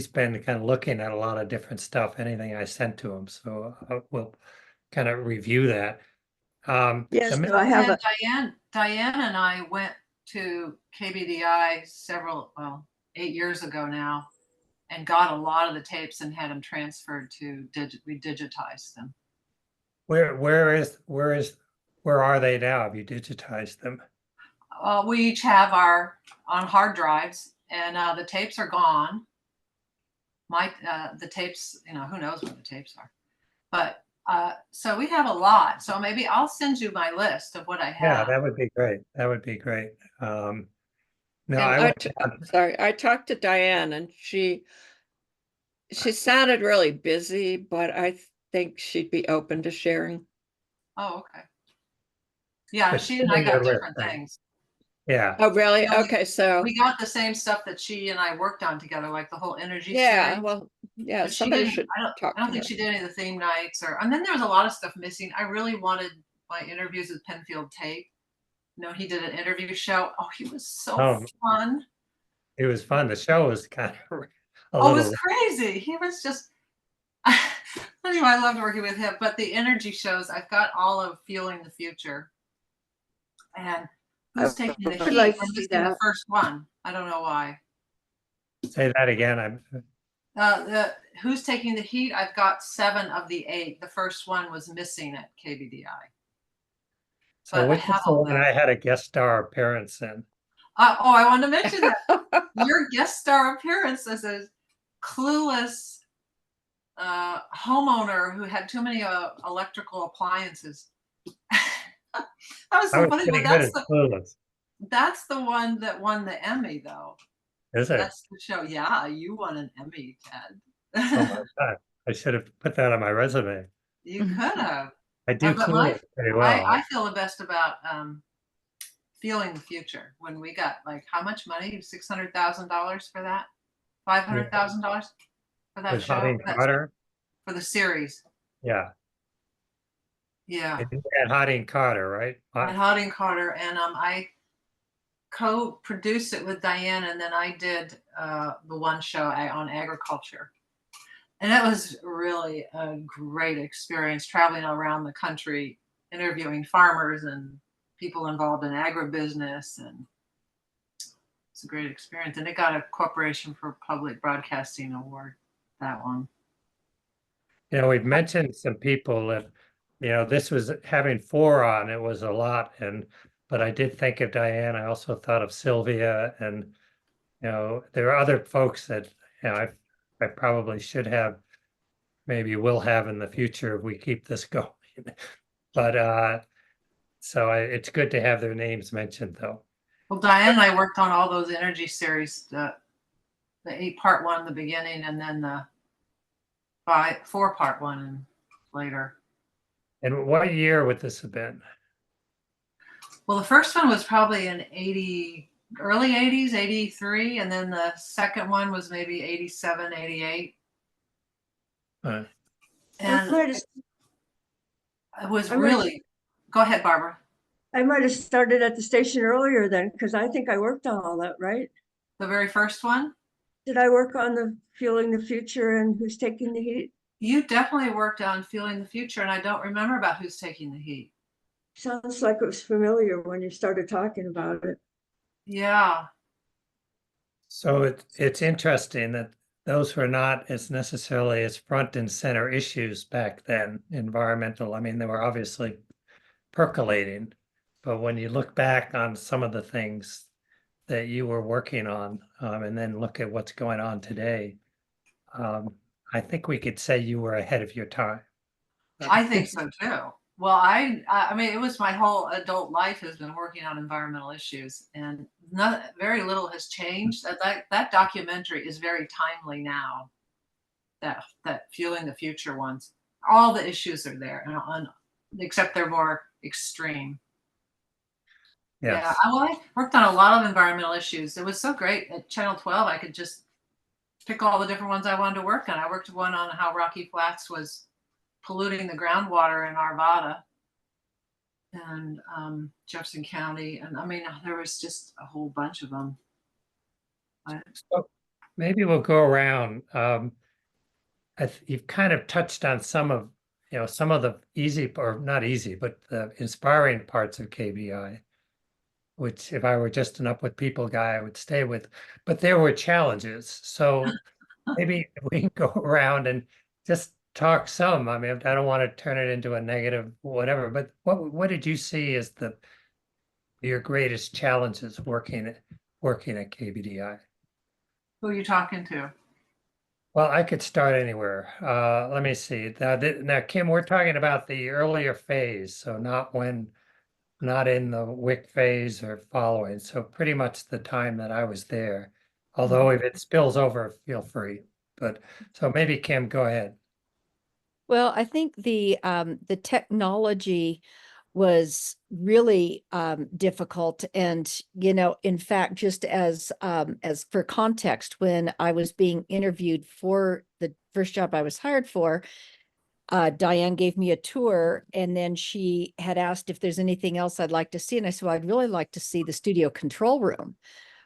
been kind of looking at a lot of different stuff, anything I sent to him. So we'll kind of review that. Yes, so no, I have Diane and I went to KBDI 8 years ago now, and got a lot of the tapes and had them transferred to we digitized them. Where are they now? Have you digitized them? We each have on hard drives, and the tapes are gone. The tapes, who knows where the tapes are, but so we have a lot. So maybe I'll send you my list of what I have. Yeah, that would be great. That would be great. No, I talked to Diane, and she sounded really busy, but I think she'd be open to sharing. Oh, okay. Yeah, but she and I got different things. Yeah. Oh, really? Okay, so we got the same stuff that she and I worked on together, like the whole energy. Yeah, series. Well, yeah, But somebody should talk. I don't think she did any of the theme nights, and then there was a lot of stuff missing. I really wanted my interviews with Penfield Tate. He did an interview show. Oh, he was so fun. It was fun. The show was kind of it was crazy. He was just anyway, I loved working with him. But the energy shows, I've got all of Fueling the Future. And Who's Taking the Heat? Like I'm just in the first one. I don't know why. Say that again. Who's Taking the Heat? I've got 7 of the 8. The first one was missing at KBDI. So which is the one I had a guest star appearance in? I wanted to mention that. Your guest star appearance as a clueless homeowner who had too many electrical appliances. That was I so was funny. pretty Well, good at Clueless. that's the one that won the Emmy, though. Is it? That's the show. Yeah, you won an Emmy, Ted. Oh my God. I should have put that on my resume. You could have. I do But Clueless pretty well. I feel the best about feeling the future. When we got like how much money? $600,000 for that? $500,000 for that With show? Hottie Carter. For the series. Yeah. Yeah. And you had Hottie Carter, right? And Hottie Carter, and I co-produced it with Diane, and then I did the one show on agriculture. And it was really a great experience traveling around the country, interviewing farmers and people involved in agribusiness. And it's a great experience. And it got a Corporation for Public Broadcasting Award, that one. You know, we've mentioned some people that, you know, this was having 4 on, it was a lot. But I did think of Diane. I also thought of Sylvia, and, you know, there are other folks that, you know, I probably should have, maybe will have in the future if we keep this going. But so it's good to have their names mentioned, though. Well, Diane and I worked on all those energy series, the 8-part one in the beginning, and then the 4-part one and later. And what year would this have been? Well, the first one was probably in early 80s, 83, and then the second one was maybe 87, 88. Uh, And it was really, go ahead, Barbara. I might have started at the station earlier then, because I think I worked on all that, right? The very first one? Did I work on the Feeling the Future and Who's Taking the Heat? You definitely worked on Feeling the Future, and I don't remember about Who's Taking the Heat. Sounds like it was familiar when you started talking about it. Yeah. So it's interesting that those were not as necessarily as front and center issues back then, environmental. I mean, they were obviously percolating, but when you look back on some of the things that you were working on, and then look at what's going on today, I think we could say you were ahead of your time. I think so too. Well, I mean, it was my whole adult life has been working on environmental issues, and very little has changed. That documentary is very timely now. That Fueling the Future ones, all the issues are there, except they're more extreme. Yes. Yeah, I worked on a lot of environmental issues. It was so great at Channel 12. I could just pick all the different ones I wanted to work on. I worked one on how Rocky Flats was polluting the groundwater in Arvada and Jefferson County. And I mean, there was just a whole bunch of them. So maybe we'll go around. You've kind of touched on some of the easy, or not easy, but the inspiring parts of KBI, which if I were just an up with people guy, I would stay with, but there were challenges. So maybe we can go around and just talk some. I mean, I don't want to turn it into a negative whatever, but what did you see as your greatest challenges working at KBDI? Who are you talking to? Well, I could start anywhere. Let me see. Now, Kim, we're talking about the earlier phase, so not in the WIC phase or following. So pretty much the time that I was there. Although if it spills over, feel free. But so maybe Kim, go ahead. Well, I think the technology was really difficult. And, in fact, just as for context, when I was being interviewed for the first job I was hired for, Diane gave me a tour, and then she had asked if there's anything else I'd like to see. And I said, well, I'd really like to see the studio control room,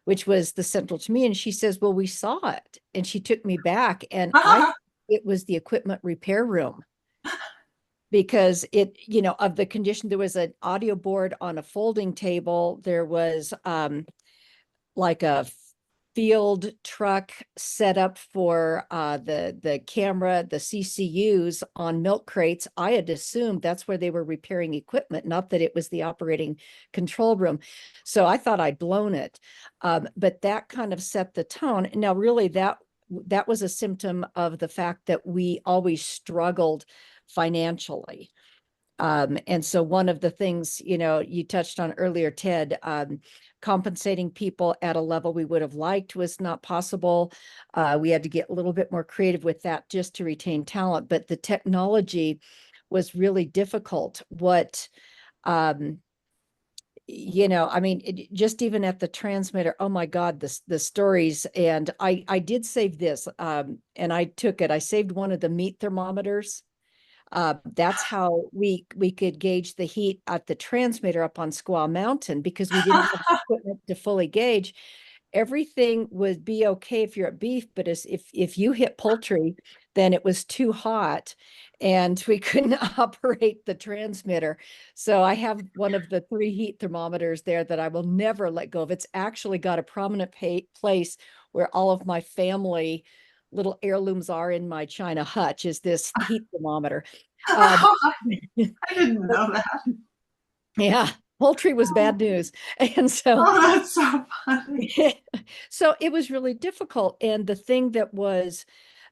which was the central to me. And she says, well, we saw it. And she took me back, and it was the equipment repair room. Because of the condition, there was an audio board on a folding table. There was like a field truck set up for the camera, the CCUs on milk crates. I had assumed that's where they were repairing equipment, not that it was the operating control room. So I thought I'd blown it. But that kind of set the tone. Now, really, that that was a symptom of the fact that we always struggled financially. And so one of the things, you know, you touched on earlier, Ted, compensating people at a level we would have liked was not possible. We had to get a little bit more creative with that just to retain talent, but the technology was really difficult. What, you know, I mean, just even at the transmitter, oh my God, the stories. And I did save this, and I took it. I saved one of the meat thermometers. That's how we could gauge the heat at the transmitter up on Squaw Mountain, because we didn't have equipment to fully gauge. Everything would be okay if you're at beef, but if you hit poultry, then it was too hot and we couldn't operate the transmitter. So I have one of the 3 heat thermometers there that I will never let go of. It's actually got a prominent place where all of my family little heirlooms are in my China hutch, is this heat thermometer. I didn't know that. Yeah, poultry was bad news. And so, Oh, that's so funny. so it was really difficult. And the thing that was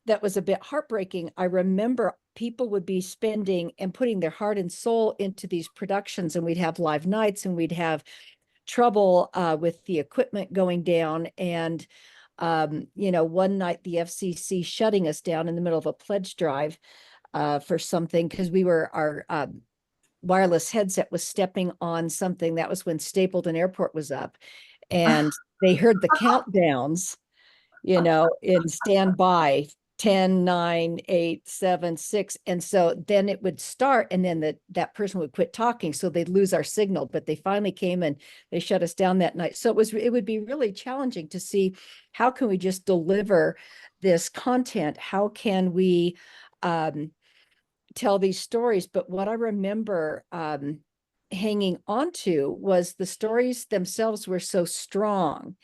a bit heartbreaking, I remember people would be spending and putting their heart and soul into these productions, and we'd have live nights and we'd have trouble with the equipment going down. And you know, one night the FCC shutting us down in the middle of a pledge drive for something, because our wireless headset was stepping on something. That was when Stapleton Airport was up, and they heard the countdowns, you know, in standby, 10, 9, 8, 7, 6. And so then it would start, and then that person would quit talking. So they'd lose our signal, but they finally came and they shut us down that night. So it would be really challenging to see, how can we just deliver this content? How can we tell these stories? But what I remember hanging on to was the stories themselves were so strong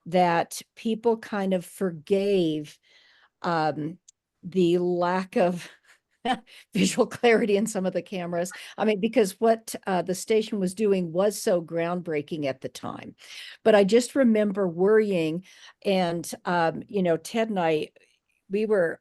that people kind of forgave the lack of visual clarity in some of the cameras. I mean, because what the station was doing was so groundbreaking at the time. But I just remember worrying, and you know, Ted and I, we were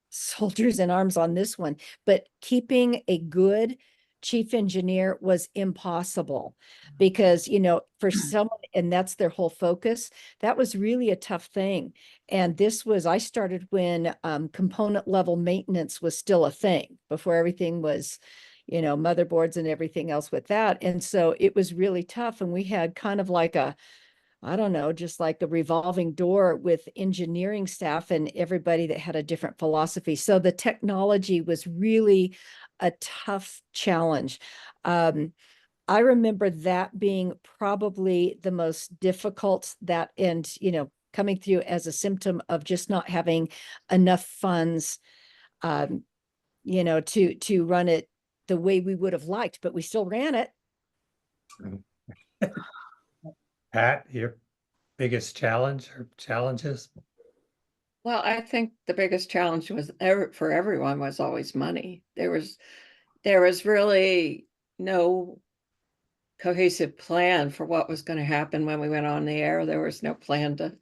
soldiers in arms on this one, but keeping a good chief engineer was impossible, because, you know, for someone, and that's their whole focus, that was really a tough thing. And I started when component level maintenance was still a thing, before everything was, you know, motherboards and everything else with that. And so it was really tough. And we had kind of like I don't know, just like a revolving door with engineering staff and everybody that had a different philosophy. So the technology was really a tough challenge. I remember that being probably the most difficult, that, and, you know, coming through as a symptom of just not having enough funds, you know, to run it the way we would have liked, but we still ran it. Pat, your biggest challenge or challenges? Well, I think the biggest challenge was for everyone was always money. There was really no cohesive plan for what was going to happen when we went on the air. There was no plan to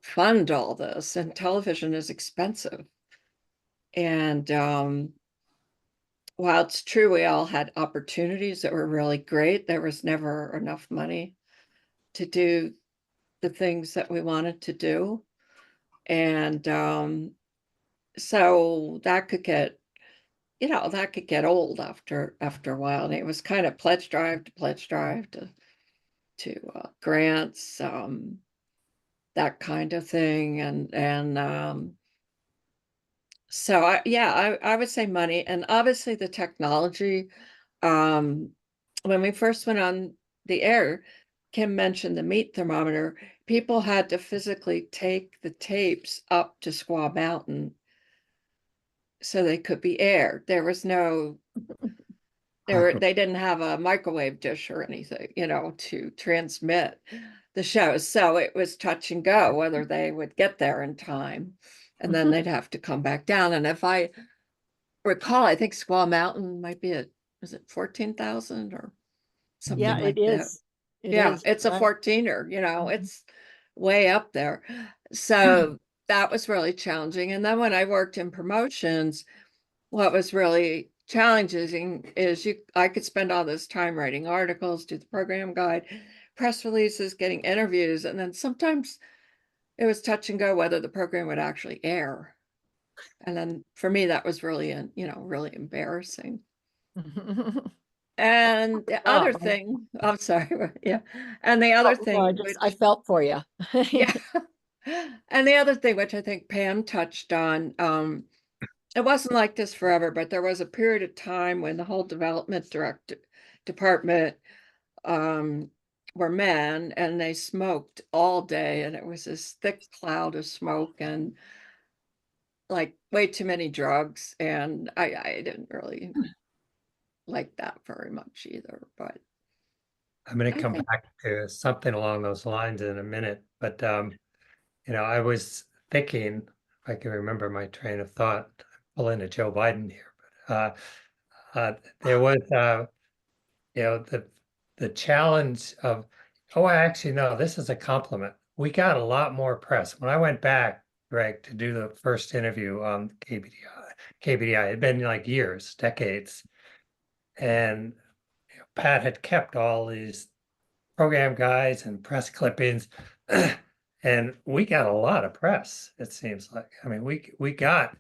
fund all this, and television is expensive. And while it's true we all had opportunities that were really great, there was never enough money to do the things that we wanted to do. And so that could get, you know, that could get old after a while. And it was kind of pledge drive to grants, that kind of thing. And so I would say money, and obviously the technology. When we first went on the air, Kim mentioned the meat thermometer. People had to physically take the tapes up to Squaw Mountain so they could be aired. There was no, they didn't have a microwave dish or anything, you know, to transmit the show. So it was touch and go whether they would get there in time, and then they'd have to come back down. And if I recall, I think Squaw Mountain might be is it 14,000 or something Yeah, like it that? is. It Yeah, is. it's a Right. 14er, you know, it's way up there. So that was really challenging. And then when I worked in promotions, what was really challenging is I could spend all this time writing articles, do the program guide, press releases, getting interviews, and then sometimes it was touch and go whether the program would actually air. And then for me, that was really, really embarrassing. And the other Oh. thing, I'm sorry, yeah. And the other Oh, thing, no, I which, felt for you. yeah. And the other thing, which I think Pam touched on, it wasn't like this forever, but there was a period of time when the whole development department were men, and they smoked all day, and it was this thick cloud of smoke and like way too many drugs. And I didn't really like that very much either, but I'm going I to come think, back to something along those lines in a minute, but I was thinking, if I can remember my train of thought, pull into Joe Biden here, but there was, the challenge of, oh, actually, no, this is a compliment. We got a lot more press. When I went back, Greg, to do the first interview on KBDI, it had been like years, decades. And Pat had kept all these program guides and press clippings. And we got a lot of press, it seems like. I mean, we got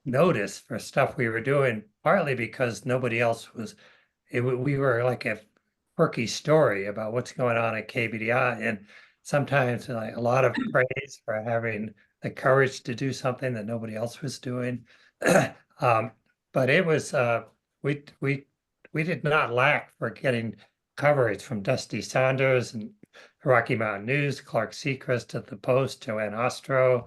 notice for stuff we were doing, partly because nobody else was, we were like a quirky story about what's going on at KBDI. And sometimes like a lot of praise for having the courage to do something that nobody else was doing. But it was, we did not lack for getting coverage from Dusty Saunders and Rocky Mountain News, Clark Seacrest at the Post, Joanne Ostro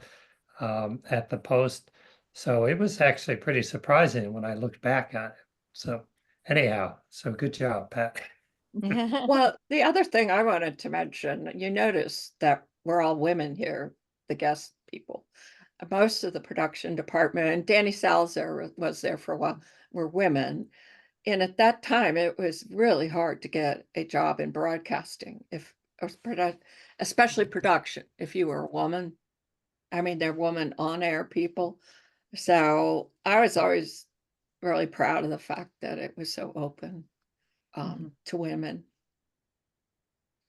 at the Post. So it was actually pretty surprising when I looked back on it. So anyhow, so good job, Pat. well, the other thing I wanted to mention, you notice that we're all women here, the guest people. Most of the production department, and Danny Salzer was there for a while, were women. And at that time, it was really hard to get a job in broadcasting, especially production, if you were a woman. I mean, they're woman on-air people. So I was always really proud of the fact that it was so open to women.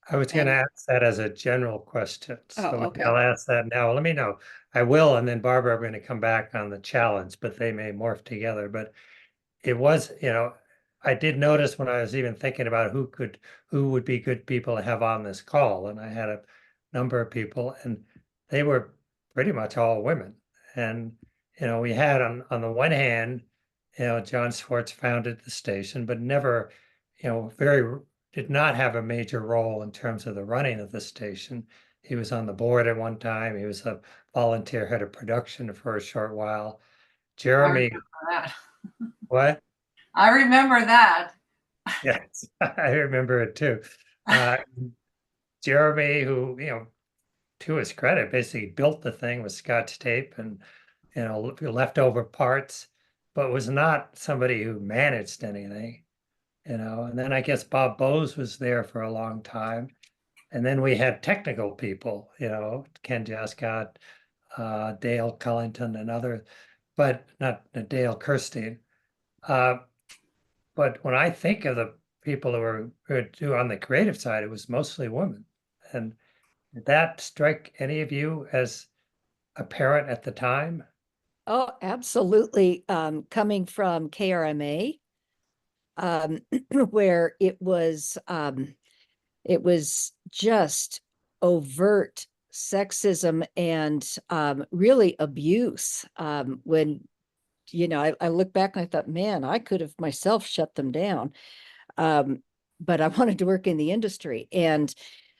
I was going to ask that as a general question. So Oh, maybe okay. I'll ask that now. Let me know. I will, and then Barbara, I'm going to come back on the challenge, but they may morph together. But it was, I did notice when I was even thinking about who would be good people to have on this call, and I had a number of people, and they were pretty much all women. And we had on the one hand, John Schwartz founded the station, but never, did not have a major role in terms of the running of the station. He was on the board at one time. He was a volunteer head of production for a short while. Jeremy, what? I remember that. Yes, I remember it too. Jeremy, who, to his credit, basically built the thing with Scotch tape and, leftover parts, but was not somebody who managed anything, and then I guess Bob Bose was there for a long time. And then we had technical people, Ken Jascott, Dale Cullington and other, but not Dale Kirstein. But when I think of the people who do on the creative side, it was mostly women. And did that strike any of you as apparent at the time? Oh, absolutely. Coming from KRMA, where it was just overt sexism and really abuse. When I look back and I thought, man, I could have myself shut them down. But I wanted to work in the industry. And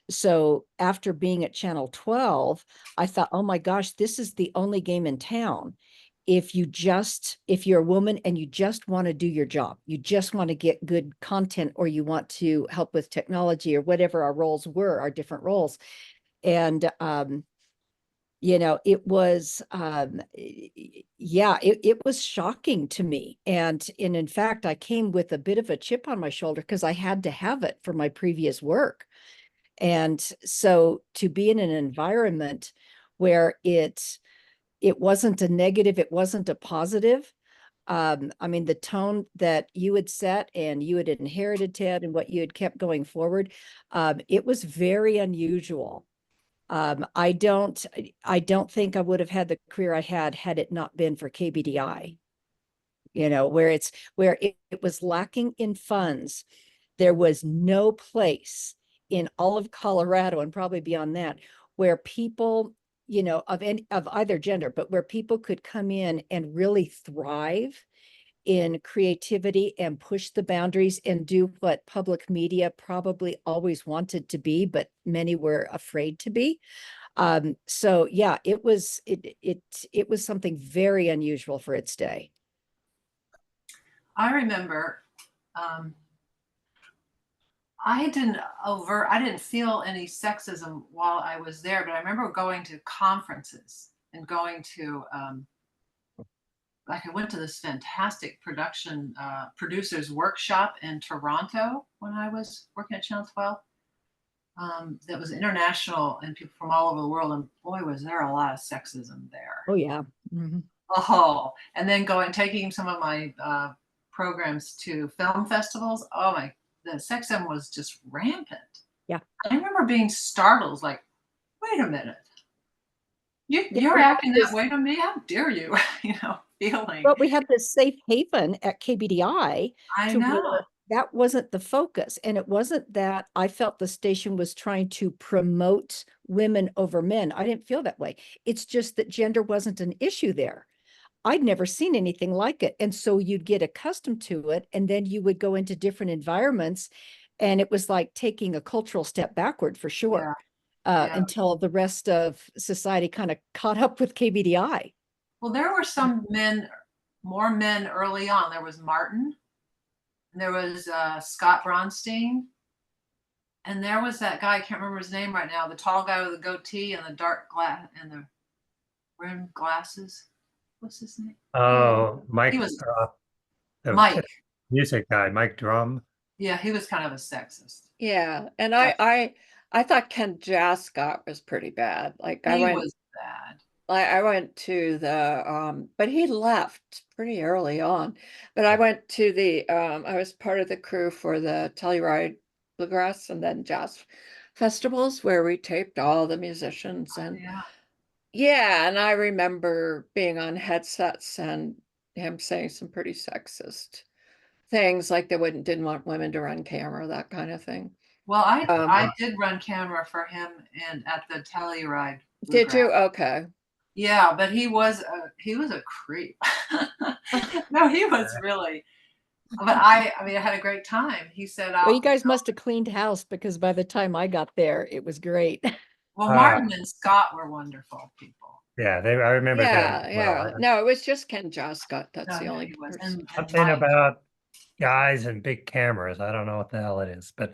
so after being at Channel 12, I thought, oh my gosh, this is the only game in town. If you're a woman and you just want to do your job, you just want to get good content, or you want to help with technology or whatever our roles were, our different roles. And it was it was shocking to me. And in fact, I came with a bit of a chip on my shoulder because I had to have it for my previous work. And so to be in an environment where it it wasn't a negative, it wasn't a positive. I mean, the tone that you had set and you had inherited, Ted, and what you had kept going forward, it was very unusual. I don't think I would have had the career I had it not been for KBDI. You know, where it was lacking in funds. There was no place in all of Colorado and probably beyond that where people, you know, of either gender, but where people could come in and really thrive in creativity and push the boundaries and do what public media probably always wanted to be, but many were afraid to be. So yeah, it was something very unusual for its day. I remember I didn't feel any sexism while I was there, but I remember going to conferences and going to like I went to this fantastic producers workshop in Toronto when I was working at Channel 12. That was international and people from all over the world, and boy, was there a lot of sexism there. Oh yeah. Mhm. Oh, and then taking some of my programs to film festivals. Oh my, the sexism was just rampant. Yeah. I remember being startled, like, wait a minute. You're Yeah, acting that way to me? How dare you? You know, feeling. But we had this safe haven at KBDI I to know. where that wasn't the focus. And it wasn't that I felt the station was trying to promote women over men. I didn't feel that way. It's just that gender wasn't an issue there. I'd never seen anything like it. And so you'd get accustomed to it, and then you would go into different environments, and it was like taking a cultural step backward for sure, Yeah. until the rest of society kind of caught up with KBDI. Well, there were some more men early on. There was Martin, and there was Scott Bronstein, and there was that guy, I can't remember his name right now, the tall guy with the goatee and the dark glass and the rimmed glasses. What's his name? Oh, Mike, He was the Mike. music guy, Mike Drum. Yeah, he was kind of a sexist. Yeah, and I thought Ken Jascott was pretty bad. Like He was bad. I went to the but he left pretty early on. But I went to the I was part of the crew for the Telluride Bluegrass and then jazz festivals where we taped all the musicians and Yeah. yeah, and I remember being on headsets and him saying some pretty sexist things like they didn't want women to run camera, that kind of thing. Well, I did run camera for him at the Telluride. Did you? Bluegrass. Okay. Yeah, but he was a creep. No, he was really. But I mean, I had a great time. He said, Well, you guys must have cleaned house because by the time I got there, it was great. Well, Martin and Scott were wonderful people. Yeah, I remember Yeah, them. yeah. Well. No, it was just Ken Jascott. That's No, the yeah, only he was. person. And Something Mike. about guys and big cameras. I don't know what the hell it is, but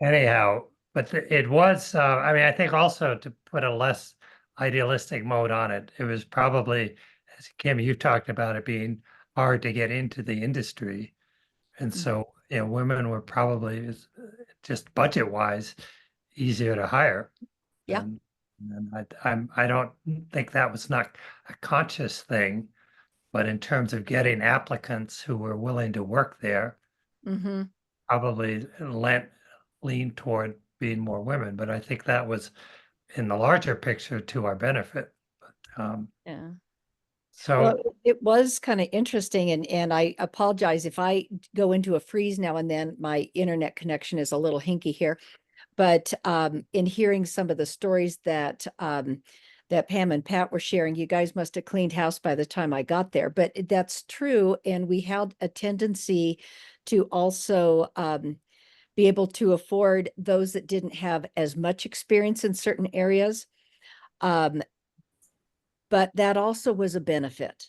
anyhow, but it was, I mean, I think also to put a less idealistic mode on it, it was probably, as Kim, you talked about it being hard to get into the industry. And so, you know, women were probably just budget wise easier to hire. Yeah. And I don't think that was not a conscious thing, but in terms of getting applicants who were willing to work there, Mm-hmm. probably lean toward being more women. But I think that was in the larger picture to our benefit. Yeah. So Well, it was kind of interesting, and I apologize if I go into a freeze now and then. My internet connection is a little hinky here, but in hearing some of the stories that that Pam and Pat were sharing, you guys must have cleaned house by the time I got there. But that's true, and we had a tendency to also be able to afford those that didn't have as much experience in certain areas. But that also was a benefit.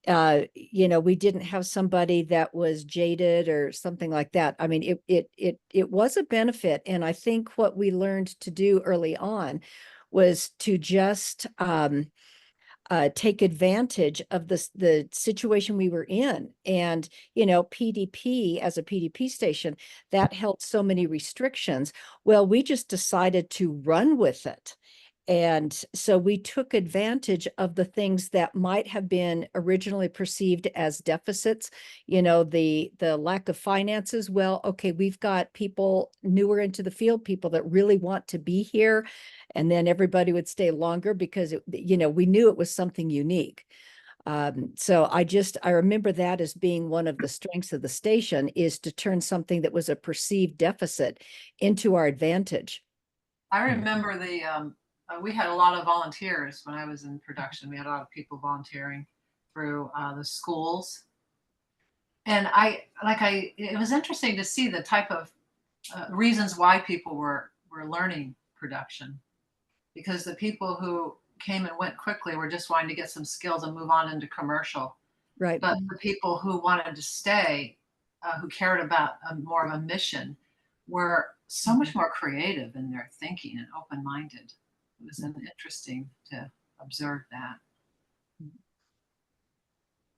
You know, we didn't have somebody that was jaded or something like that. I mean, it was a benefit. And I think what we learned to do early on was to just take advantage of the situation we were in. And, you know, PDP, as a PDP station, that held so many restrictions. Well, we just decided to run with it And so we took advantage of the things that might have been originally perceived as deficits, the lack of finances. Well, okay, we've got people newer into the field, people that really want to be here. And then everybody would stay longer because, we knew it was something unique. So I remember that as being one of the strengths of the station, is to turn something that was a perceived deficit into our advantage. I remember we had a lot of volunteers when I was in production. We had a lot of people volunteering through the schools. And it was interesting to see the type of reasons why people were learning production, because the people who came and went quickly were just wanting to get some skills and move on into commercial. Right. But the people who wanted to stay, who cared about more of a mission, were so much more creative in their thinking and open-minded. It was interesting to observe that.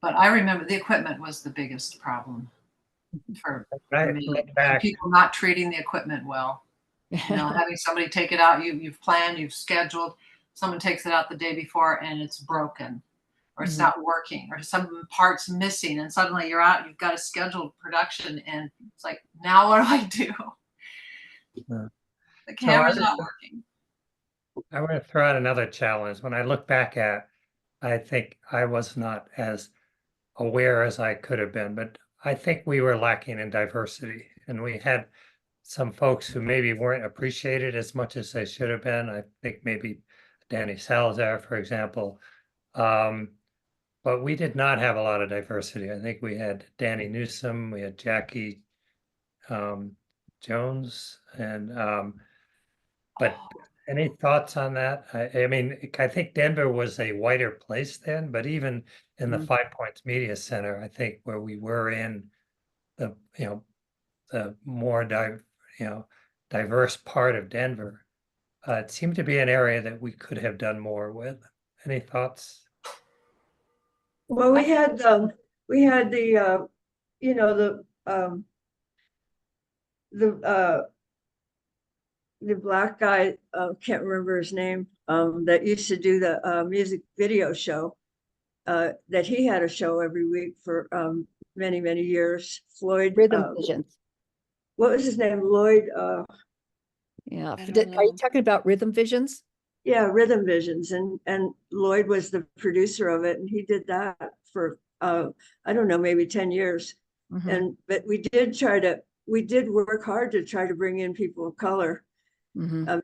But I remember the equipment was the biggest problem for me. And people not treating the equipment well. Having somebody take it out, you've planned, you've scheduled, someone takes it out the day before and it's broken, or it's not working, or some parts missing, and suddenly you're out, you've got a scheduled production, and it's like, now what do I do? The camera's not working. I want to throw out another challenge. When I look back I think I was not as aware as I could have been, but I think we were lacking in diversity, and we had some folks who maybe weren't appreciated as much as they should have been. I think maybe Danny Salazar, for example. But we did not have a lot of diversity. I think we had Danny Newsom, we had Jackie Jones, and but any thoughts on that? I mean, I think Denver was a whiter place then, but even in the 5 Points Media Center, I think where we were in the the more diverse part of Denver, it seemed to be an area that we could have done more with. Any thoughts? Well, we had the the black guy, can't remember his name, that used to do the music video show, that he had a show every week for many, many years. Floyd. Rhythm Visions. What was his name? Lloyd. Yeah. Are you talking about Rhythm Visions? Yeah, Rhythm Visions, and Lloyd was the producer of it, and he did that for I don't know, maybe 10 years. But we did work hard to try to bring in people of color.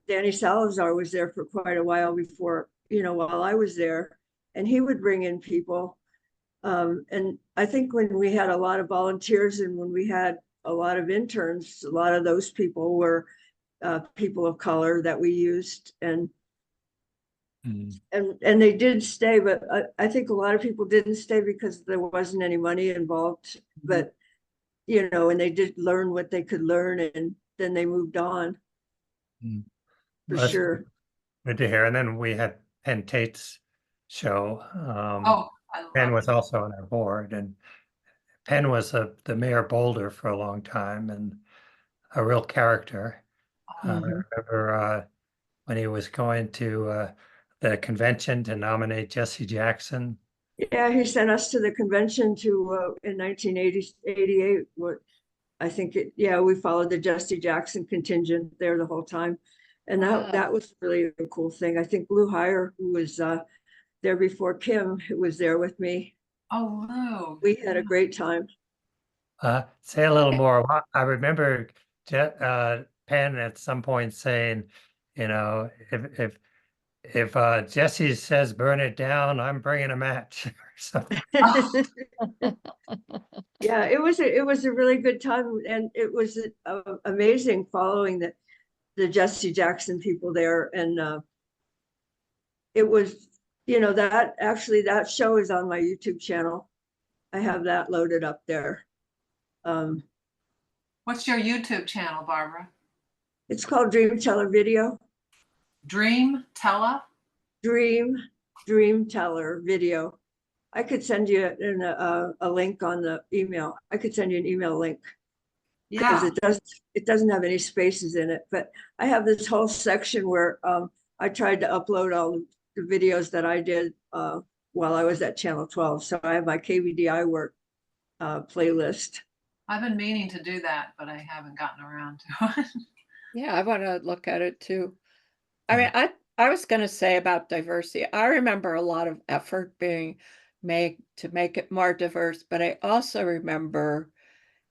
Danny Salazar was there for quite a while before, while I was there, and he would bring in people. And I think when we had a lot of volunteers and when we had a lot of interns, a lot of those people were people of color that we used, and they did stay, but I think a lot of people didn't stay because there wasn't any money involved. But and they did learn what they could learn, and then they moved on. For sure. Good to hear. And then we had Penn Tate's show. Penn was also on our board, and Penn was the mayor of Boulder for a long time and a real character. I remember when he was going to the convention to nominate Jesse Jackson. Yeah, he sent us to the convention in 1988. I think we followed the Jesse Jackson contingent there the whole time. And that was really a cool thing. I think Lou Heyer, who was there before Kim, who was there with me. Oh, Lou. We had a great time. Say a little more. I remember Penn at some point saying, if Jesse says burn it down, I'm bringing a match or something. Yeah, it was a really good time, and it was amazing following the Jesse Jackson people there, and it was that show is on my YouTube channel. I have that loaded up there. What's your YouTube channel, Barbara? It's called Dream Teller Video. Dream Teller? Dream Teller Video. I could send you a link on the email. I could send you an email link. Yeah. Because it doesn't have any spaces in it. But I have this whole section where I tried to upload all the videos that I did while I was at Channel 12. So I have my KBDI work playlist. I've been meaning to do that, but I haven't gotten around to it. Yeah, I want to look at it too. I mean, I was going to say about diversity. I remember a lot of effort being made to make it more diverse, but I also remember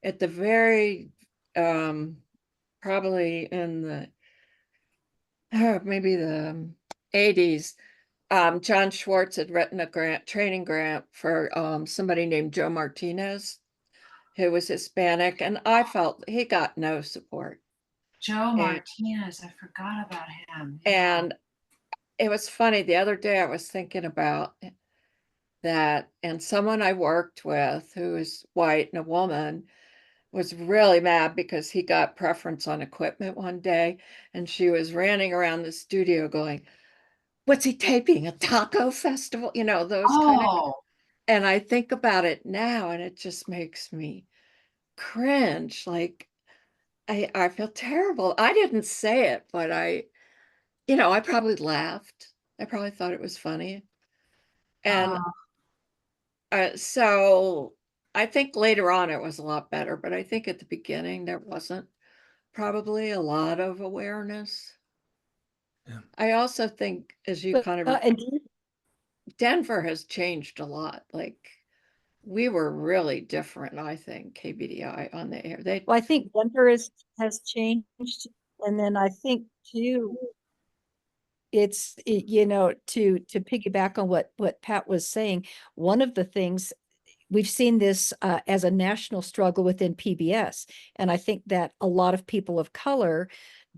at the very probably in the maybe the 80s, John Schwartz had written a training grant for somebody named Joe Martinez, who was Hispanic, and I felt he got no support. Joe Martinez, I forgot about him. Yeah. And it was funny, the other day I was thinking about that, and someone I worked with who is white and a woman was really mad because he got preference on equipment one day, and she was ranting around the studio going, "What's he taping? A taco festival?" You know, those kind of. Oh, And I think about it now, and it just makes me cringe. Like I feel terrible. I didn't say it, but I probably laughed. I probably thought it was funny. And so I think later on it was a lot better, but I think at the beginning there wasn't probably a lot of awareness. Yeah. I also think, as you But, kind of, and Denver has changed a lot. Like we were really different, I think, KBDI on the air. well, I think Denver has changed, and then I think too, to piggyback on what Pat was saying, one of the things we've seen this as a national struggle within PBS, and I think that a lot of people of color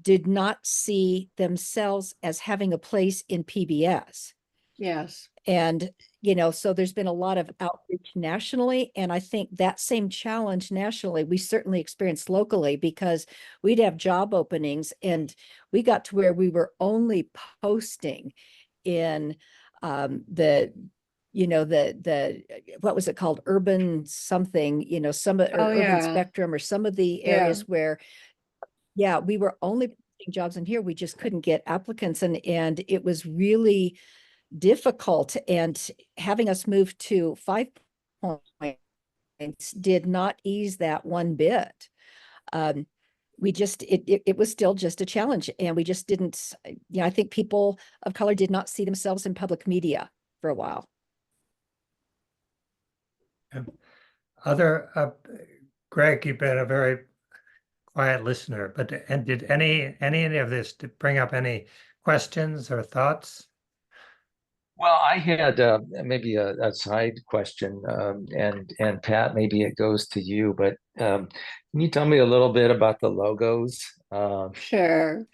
did not see themselves as having a place in PBS. Yes. And, so there's been a lot of outreach nationally. And I think that same challenge nationally, we certainly experienced locally, because we'd have job openings and we got to where we were only posting in the what was it called? Urban something, some or Oh, urban yeah. spectrum, or some of the Yeah. areas where, we were only posting jobs in here. We just couldn't get applicants. And it was really difficult, and having us move to 5 points did not ease that one bit. It was still just a challenge, and we just didn't, I think people of color did not see themselves in public media for a while. Greg, you've been a very quiet listener, and did any of this to bring up any questions or thoughts? Well, I had maybe a side question, and Pat, maybe it goes to you, but can you tell me a little bit about the logos Sure.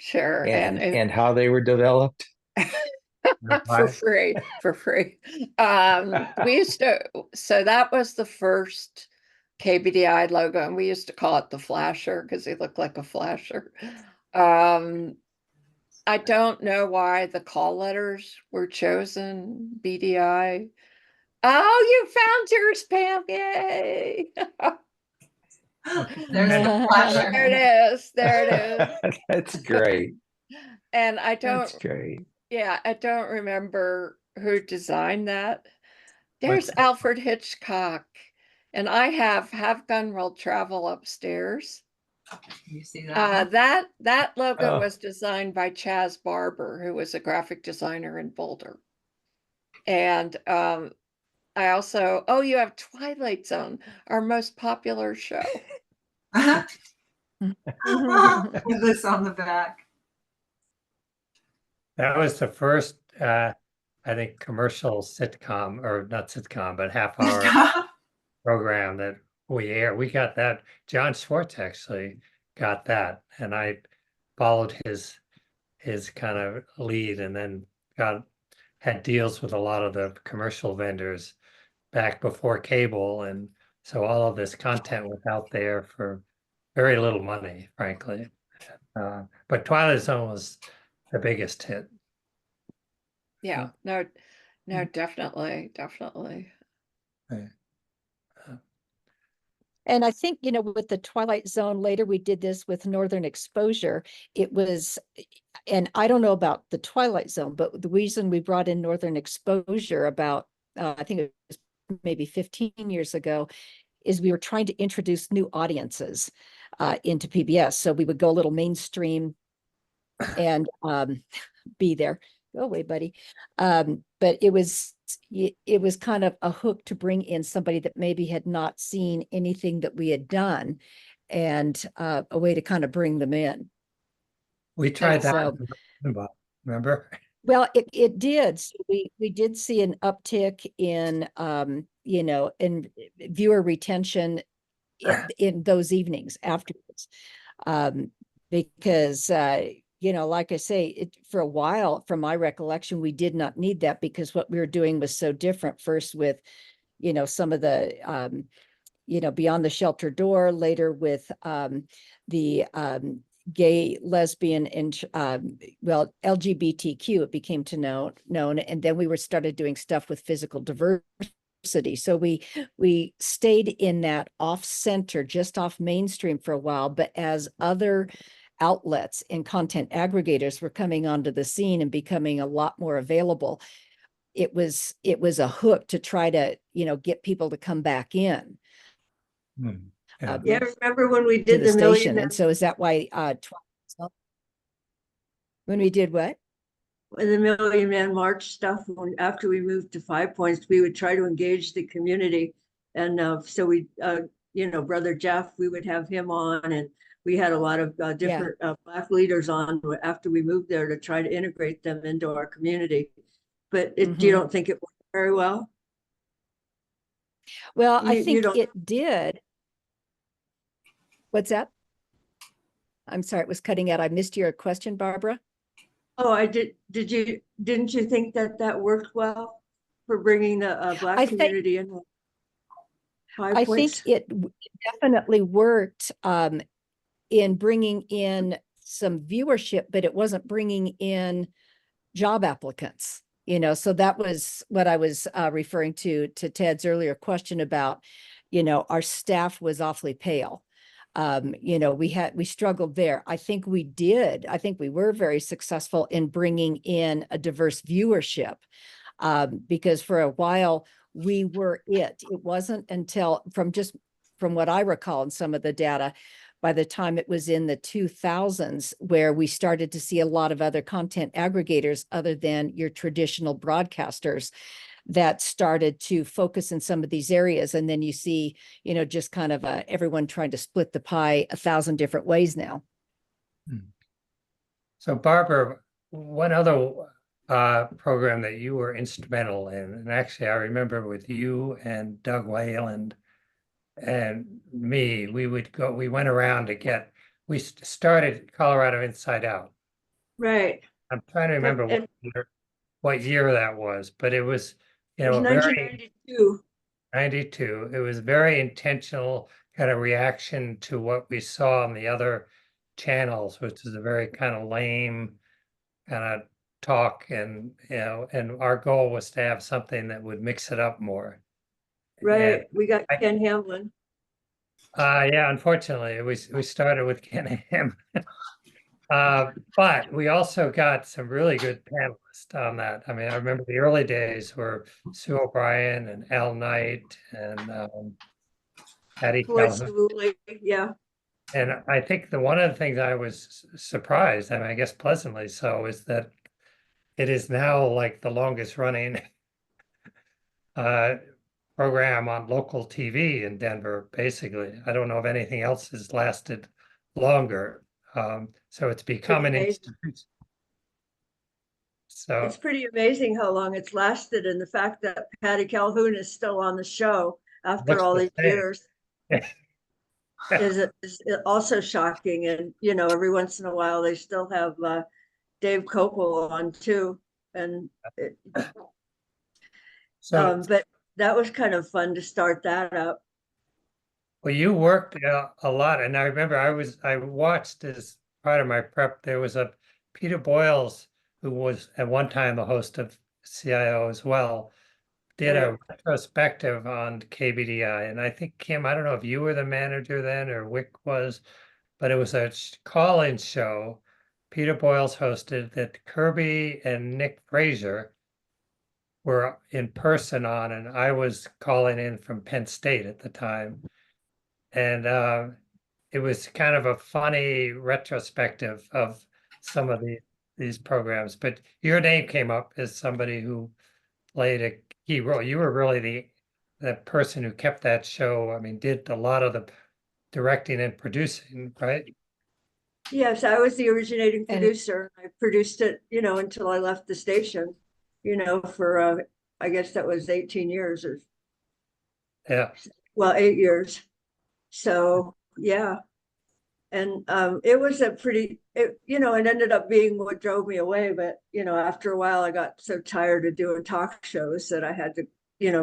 and how they were developed? for free. We used to, so that was the first KBDI logo, and we used to call it the flasher because he looked like a flasher. I don't know why the call letters were chosen, BDI. Oh, you found yours, Pam. Yay. there's the flasher. There it is. That's great. And I That's don't, great. I don't remember who designed that. There's What's- Alfred Hitchcock. And I have Gun Will Travel upstairs. You see that? That logo Oh. was designed by Chaz Barber, who was a graphic designer in Boulder. And I also, you have Twilight Zone, our most popular show. With this on the back. That was the first, I think, commercial sitcom, or not sitcom, but half-hour program that we air. We got that. John Schwartz actually got that, and I followed his kind of lead, and then had deals with a lot of the commercial vendors back before cable, and so all of this content was out there for very little money, frankly. But Twilight Zone was the biggest hit. Yeah, no, definitely. Right. And I think, with the Twilight Zone, later we did this with Northern Exposure. It was, and I don't know about the Twilight Zone, but the reason we brought in Northern Exposure about, I think it was maybe 15 years ago, is we were trying to introduce new audiences into PBS. So we would go a little mainstream and be there. Go away, buddy. But it was kind of a hook to bring in somebody that maybe had not seen anything that we had done, and a way to kind of bring them in. We tried that, So, remember? well, it did. So we did see an uptick in you know, in viewer retention in those evenings afterwards. Because you know, like I say, for a while, from my recollection, we did not need that because what we were doing was so different. First with, you know, some of the you know, Beyond the Shelter Door, later with the gay, lesbian, and well, LGBTQ, it became known, and then we started doing stuff with physical diversity. So we stayed in that off center, just off mainstream for a while, but as other outlets and content aggregators were coming onto the scene and becoming a lot more available, it was a hook to try to, you know, get people to come back in. Yeah. Yeah, remember when we To did the the Million station. Man, And so is that why when we did what? the Million Man March stuff, after we moved to 5 Points, we would try to engage the community. And so we, you know, Brother Jeff, we would have him on, and we had a lot of different Black leaders on after we moved there to try to integrate them into our community. But you don't think it worked very well? Well, I You think don't. it did. What's that? I'm sorry, it was cutting out. I missed your question, Barbara. Oh, I did. Didn't you think that worked well for bringing the Black community in? 5 I Points? think it definitely worked in bringing in some viewership, but it wasn't bringing in job applicants, you know. So that was what I was referring to Ted's earlier question about, you know, our staff was awfully pale. You know, we struggled there. I think we were very successful in bringing in a diverse viewership, because for a while we were it wasn't until from what I recall in some of the data, by the time it was in the 2000s, where we started to see a lot of other content aggregators other than your traditional broadcasters that started to focus in some of these areas. And then you see, you know, just kind of everyone trying to split the pie 1,000 different ways now. So Barbara, one other program that you were instrumental in, and actually I remember with you and Doug Wayland and me, we went around we started Colorado Inside Out. Right. I'm trying to remember what year that was, but it was, you know, It was 1992. 92. It was very intentional kind of reaction to what we saw on the other channels, which is a very kind of lame kind of talk, and you know, and our goal was to have something that would mix it up more. Right. And We got Ken Hamlin. yeah, unfortunately, we started with Ken Ham. But we also got some really good panelists on that. I mean, I remember the early days were Sue O'Brien and Al Knight and Patty Calhoun. Yeah. And I think one of the things I was surprised, and I guess pleasantly so, is that it is now like the longest running program on local TV in Denver, basically. I don't know if anything else has lasted longer. So it's become an institution. So it's pretty amazing how long it's lasted, and the fact that Patty Calhoun is still on the show after all these years is also shocking. And you know, every once in a while they still have Dave Kopel on too, and but that was kind of fun to start that up. Well, you worked a lot, and I remember I watched as part of my prep. There was a Peter Boyles, who was at one time the host of CIO as well, did a retrospective on KBDI, and I think Kim, I don't know if you were the manager then or Wick was, but it was a call-in show. Peter Boyles hosted that Kirby and Nick Frazier were in person on, and I was calling in from Penn State at the time. And it was kind of a funny retrospective of some of these programs. But your name came up as somebody who played a key role. You were really the person who kept that show. I mean, did a lot of the directing and producing, right? Yes, I was the originating And- producer. I produced it, until I left the station, for, I guess that was 18 years or, Yeah. well, 8 years. So, yeah. And it was it ended up being what drove me away. But, after a while, I got so tired of doing talk shows that I had to,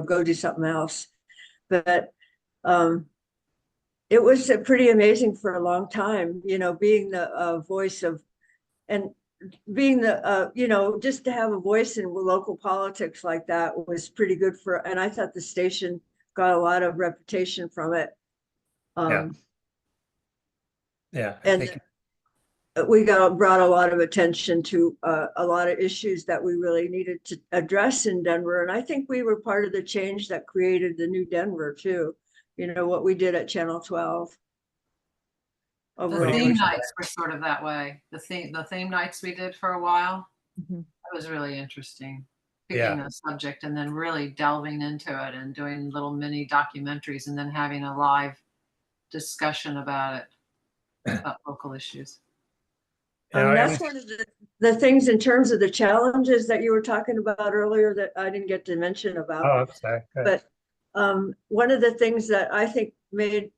go do something else. But it was pretty amazing for a long time, being the voice of, and being the, just to have a voice in local politics like that was pretty good and I thought the station got a lot of reputation from it. Yeah, I And think we brought a lot of attention to a lot of issues that we really needed to address in Denver. And I think we were part of the change that created the new Denver too. What we did at Channel 12. The Overall. theme nights were sort of that way. The theme nights we did for a while. Mhm. That was really interesting. Yeah. Picking a subject and then really delving into it and doing little mini documentaries and then having a live discussion about it, about local issues. I That's one of the things in terms of the challenges that you were talking about earlier that I didn't get to mention about. Oh, I'm sorry. Go ahead. But one of the things that I think made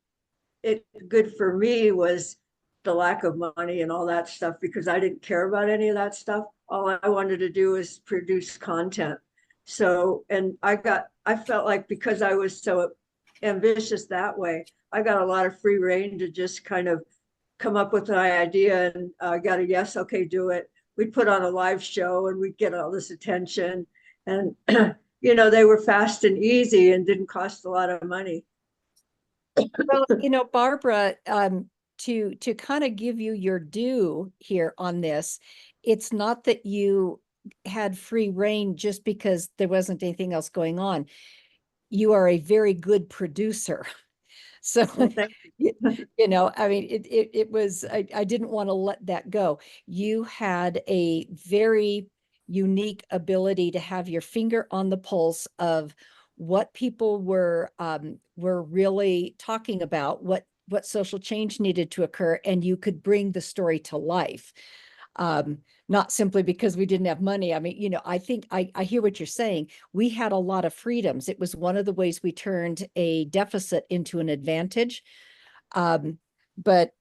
it good for me was the lack of money and all that stuff, because I didn't care about any of that stuff. All I wanted to do was produce content. So, and I felt like because I was so ambitious that way, I got a lot of free reign to just kind of come up with an idea, and I got a yes, okay, do it. We'd put on a live show and we'd get all this attention, and they were fast and easy and didn't cost a lot of money. Well, Barbara, to kind of give you your due here on this, it's not that you had free reign just because there wasn't anything else going on. You are a very good producer. So, Well, thank you. I mean, it was, I didn't want to let that go. You had a very unique ability to have your finger on the pulse of what people were really talking about, what social change needed to occur, and you could bring the story to life. Not simply because we didn't have money. I mean, I think I hear what you're saying. We had a lot of freedoms. It was one of the ways we turned a deficit into an advantage. But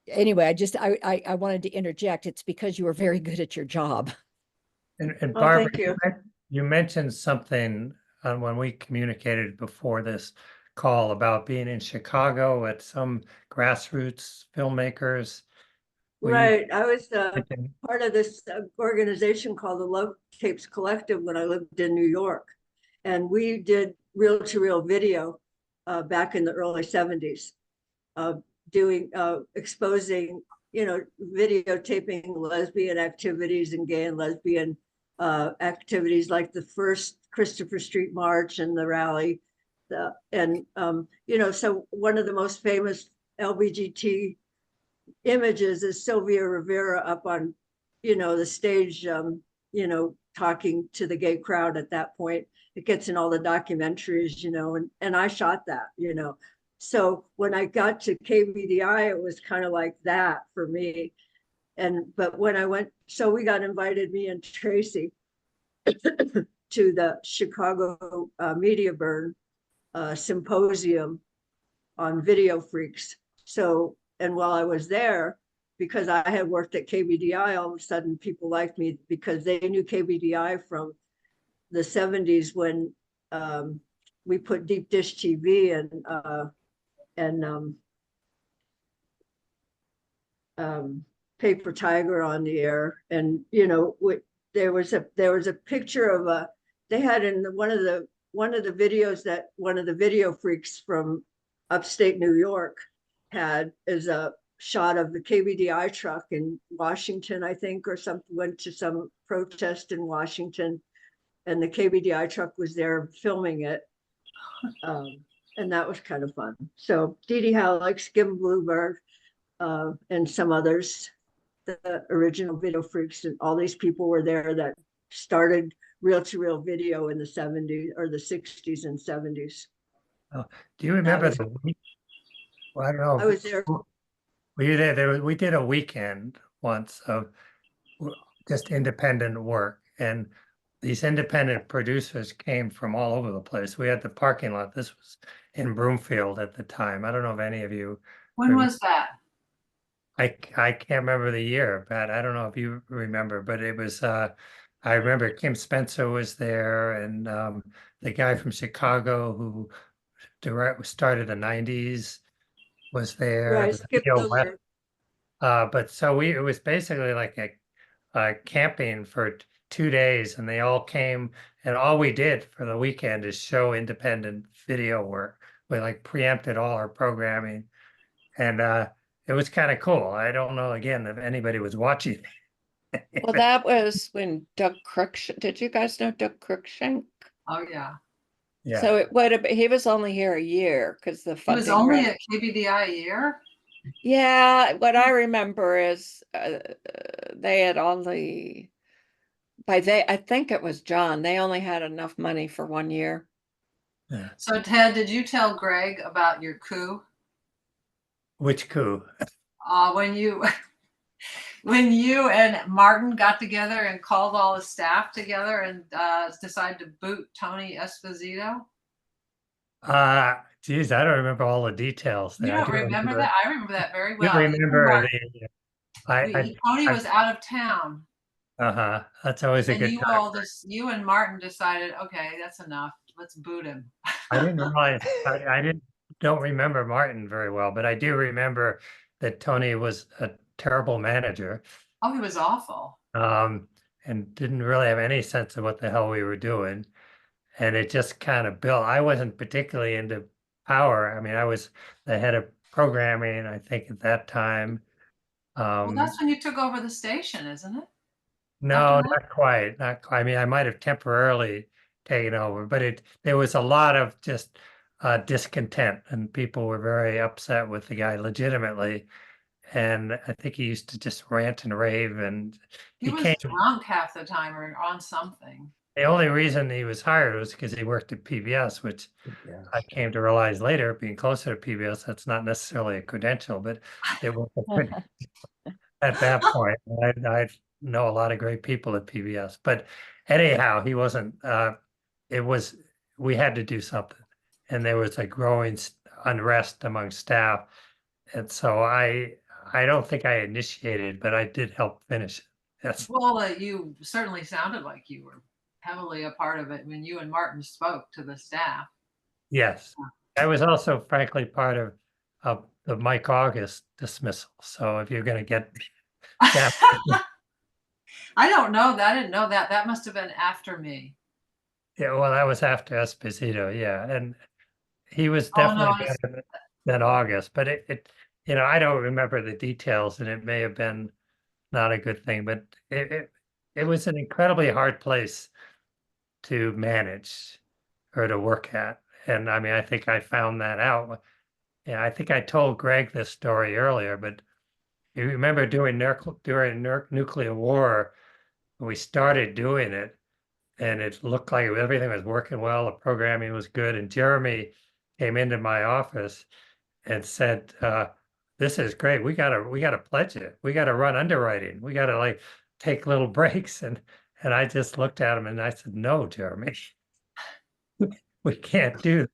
anyway, I wanted to interject. It's because you were very good at your job. And Oh, Barbara, thank you. you mentioned something when we communicated before this call about being in Chicago at some grassroots filmmakers. Right. I was mention- part of this organization called the Love Tapes Collective when I lived in New York. And we did reel-to-reel video back in the early 70s, doing, exposing, videotaping lesbian activities and gay and lesbian activities, like the first Christopher Street March and the rally. So one of the most famous LBGT images is Sylvia Rivera up on, the stage, talking to the gay crowd at that point. It gets in all the documentaries, and I shot that, So when I got to KBDI, it was kind of like that for me. But when I went, so we got invited, me and Tracy, to the Chicago Media Burn symposium on Video Freaks. So, and while I was there, because I had worked at KBDI, all of a sudden people liked me because they knew KBDI from the 70s when we put Deep Dish TV and Paper Tiger on the air. And, there was a picture of they had in one of the videos that one of the video freaks from upstate New York had is shot of the KBDI truck in Washington, I think, or something, went to some protest in Washington. And the KBDI truck was there filming it. And that was kind of fun. So Dee Dee Halleck, Kim Blueberg, and some others, the original Video Freaks, and all these people were there that started reel-to-reel video in the 70s or the 60s and 70s. Do you remember was- the week? Well, I don't know. I was there. Were you there? We did a weekend once of just independent work, and these independent producers came from all over the place. We had the parking lot. This was in Broomfield at the time. I don't know if any of you. When was that? I can't remember the year, Pat. I don't know if you remember, but it was. I remember Kim Spencer was there, and the guy from Chicago who started the '90s was there. Right, the Skip Video West. Miller. But so it was basically like a camping for 2 days, and they all came, and all we did for the weekend is show independent video work. We like preempted all our programming, and it was kind of cool. I don't know again if anybody was watching. Well, that was when Doug Cruikshank, did you guys know Doug Cruikshank? Oh, yeah. Yeah. So it would have been, he was only here a year because the He was funding only ran- at KBDI a year? Yeah, what I remember is they had only, I think it was John, they only had enough money for 1 year. Yeah. So Ted, did you tell Greg about your coup? Which coup? When you when you and Martin got together and called all the staff together and decided to boot Tony Esposito? Geez, I don't remember all the details. You there. I don't do remember that? I remember that very I well. do You and remember Martin- Tony was out of town. That's always a And good you time. you and Martin decided, okay, that's enough. Let's boot him. I didn't realize I don't remember Martin very well, but I do remember that Tony was a terrible manager, Oh, he was awful. and didn't really have any sense of what the hell we were doing. And it just kind of built. I wasn't particularly into power. I mean, I was the head of programming, I think, at that time. Well, that's when you took over the station, isn't it? No, that? not quite, not quite. I mean, I might have temporarily taken over, but there was a lot of just discontent, and people were very upset with the guy legitimately. And I think he used to just rant and rave, and He was drunk half the time or on something. the only reason he was hired was because he worked at PBS, which Yeah. I came to realize later, being closer to PBS, that's not necessarily a credential, but it was at that point. I know a lot of great people at PBS, but anyhow, he wasn't. We had to do something, and there was a growing unrest among staff, and so I don't think I initiated, but I did help finish it. Yes. Well, you certainly sounded like you were heavily a part of it when you and Martin spoke to the staff. Yes. I was also frankly part of the Mike August dismissal. So if you're going to get that, I don't know that. I didn't know that. That must have been after me. yeah, well, that was after Esposito, yeah, and he was Oh, no, definitely better than August, but I don't remember the details, and it may have been not a good thing, but it was an incredibly hard place to manage or to work at, and I mean, I think I found that out. Yeah, I think I told Greg this story earlier, but you remember during nuclear war, we started doing it, and it looked like everything was working well. The programming was good, and Jeremy came into my office and said, "This is great. We gotta pledge it. We gotta run underwriting. We gotta like take little breaks." And I just looked at him and I said, "No, Jeremy, we can't do that."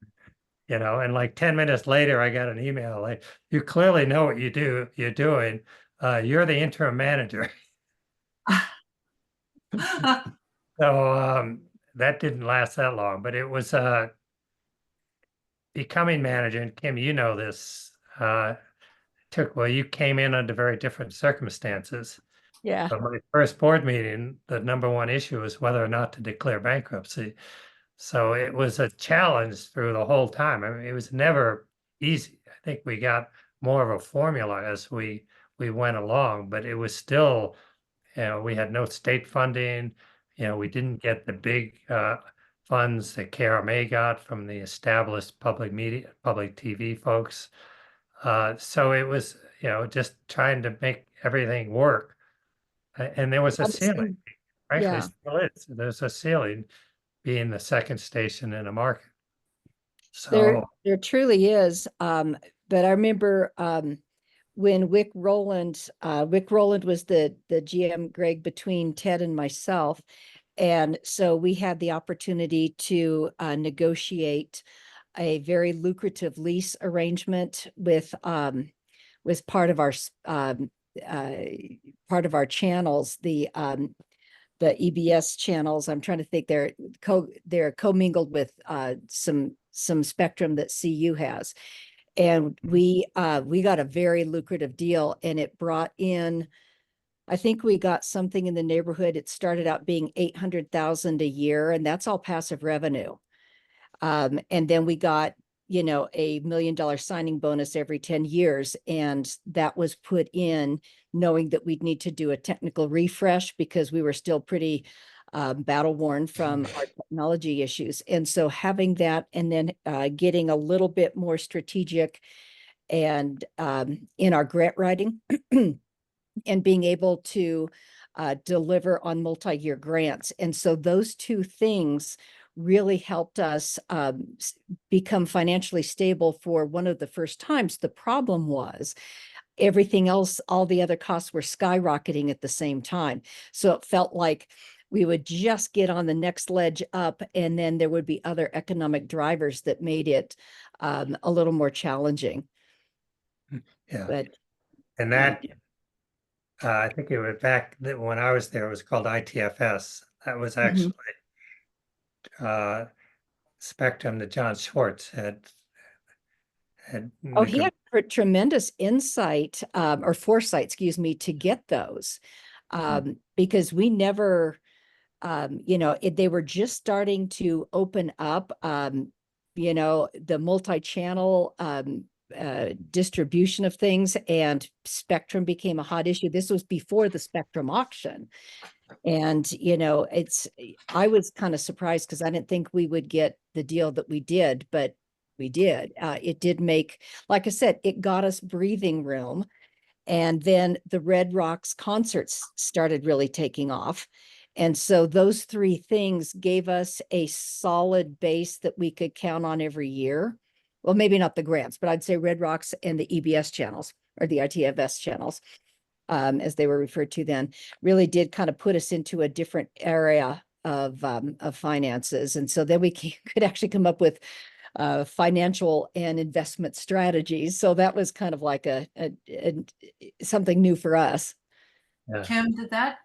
And like 10 minutes later, I got an email like, "You clearly know what you're doing. You're the interim manager." So that didn't last that long, but it was becoming manager. And Kim, you know this, you came in under very different circumstances. Yeah. But my first board meeting, the number one issue was whether or not to declare bankruptcy. So it was a challenge through the whole time. I mean, it was never easy. I think we got more of a formula as we went along, but it was still, we had no state funding. We didn't get the big funds that KRMA got from the established public media, public TV folks. So it was, just trying to make everything work. And there was a ceiling. Frankly, yeah. still is. There's a ceiling being the second station in a market. There, So there truly is. But I remember when Wick Rowland was the GM, Greg, between Ted and myself. And so we had the opportunity to negotiate a very lucrative lease arrangement with part of our channels, the EBS channels. I'm trying to think, they're commingled with some spectrum that CU has. And we got a very lucrative deal, and it brought in, I think we got something in the neighborhood. It started out being 800,000 a year, and that's all passive revenue. And then we got, $1 million signing bonus every 10 years. And that was put in knowing that we'd need to do a technical refresh because we were still pretty battle worn from our technology issues. And so having that, and then getting a little bit more strategic and in our grant writing and being able to deliver on multi-year grants. And so those two things really helped us become financially stable for one of the first times. The problem was everything else, all the other costs were skyrocketing at the same time. So it felt like we would just get on the next ledge up, and then there would be other economic drivers that made it a little more challenging. yeah, But and that I think it was back when I was there, it was called ITFS. That was actually spectrum that John Schwartz had he had tremendous insight or foresight, excuse me, to get those because we never, they were just starting to open up, the multi-channel distribution of things, and spectrum became a hot issue. This was before the spectrum auction. And, I was kind of surprised because I didn't think we would get the deal that we did, but we did. It did make, like I said, it got us breathing room. And then the Red Rocks concerts started really taking off. And so those three things gave us a solid base that we could count on every year. Well, maybe not the grants, but I'd say Red Rocks and the EBS channels, or the ITFS channels, as they were referred to then, really did kind of put us into a different area of finances. And so then we could actually come up with financial and investment strategies. So that was kind of like a something new for us. Yeah. Kim, did that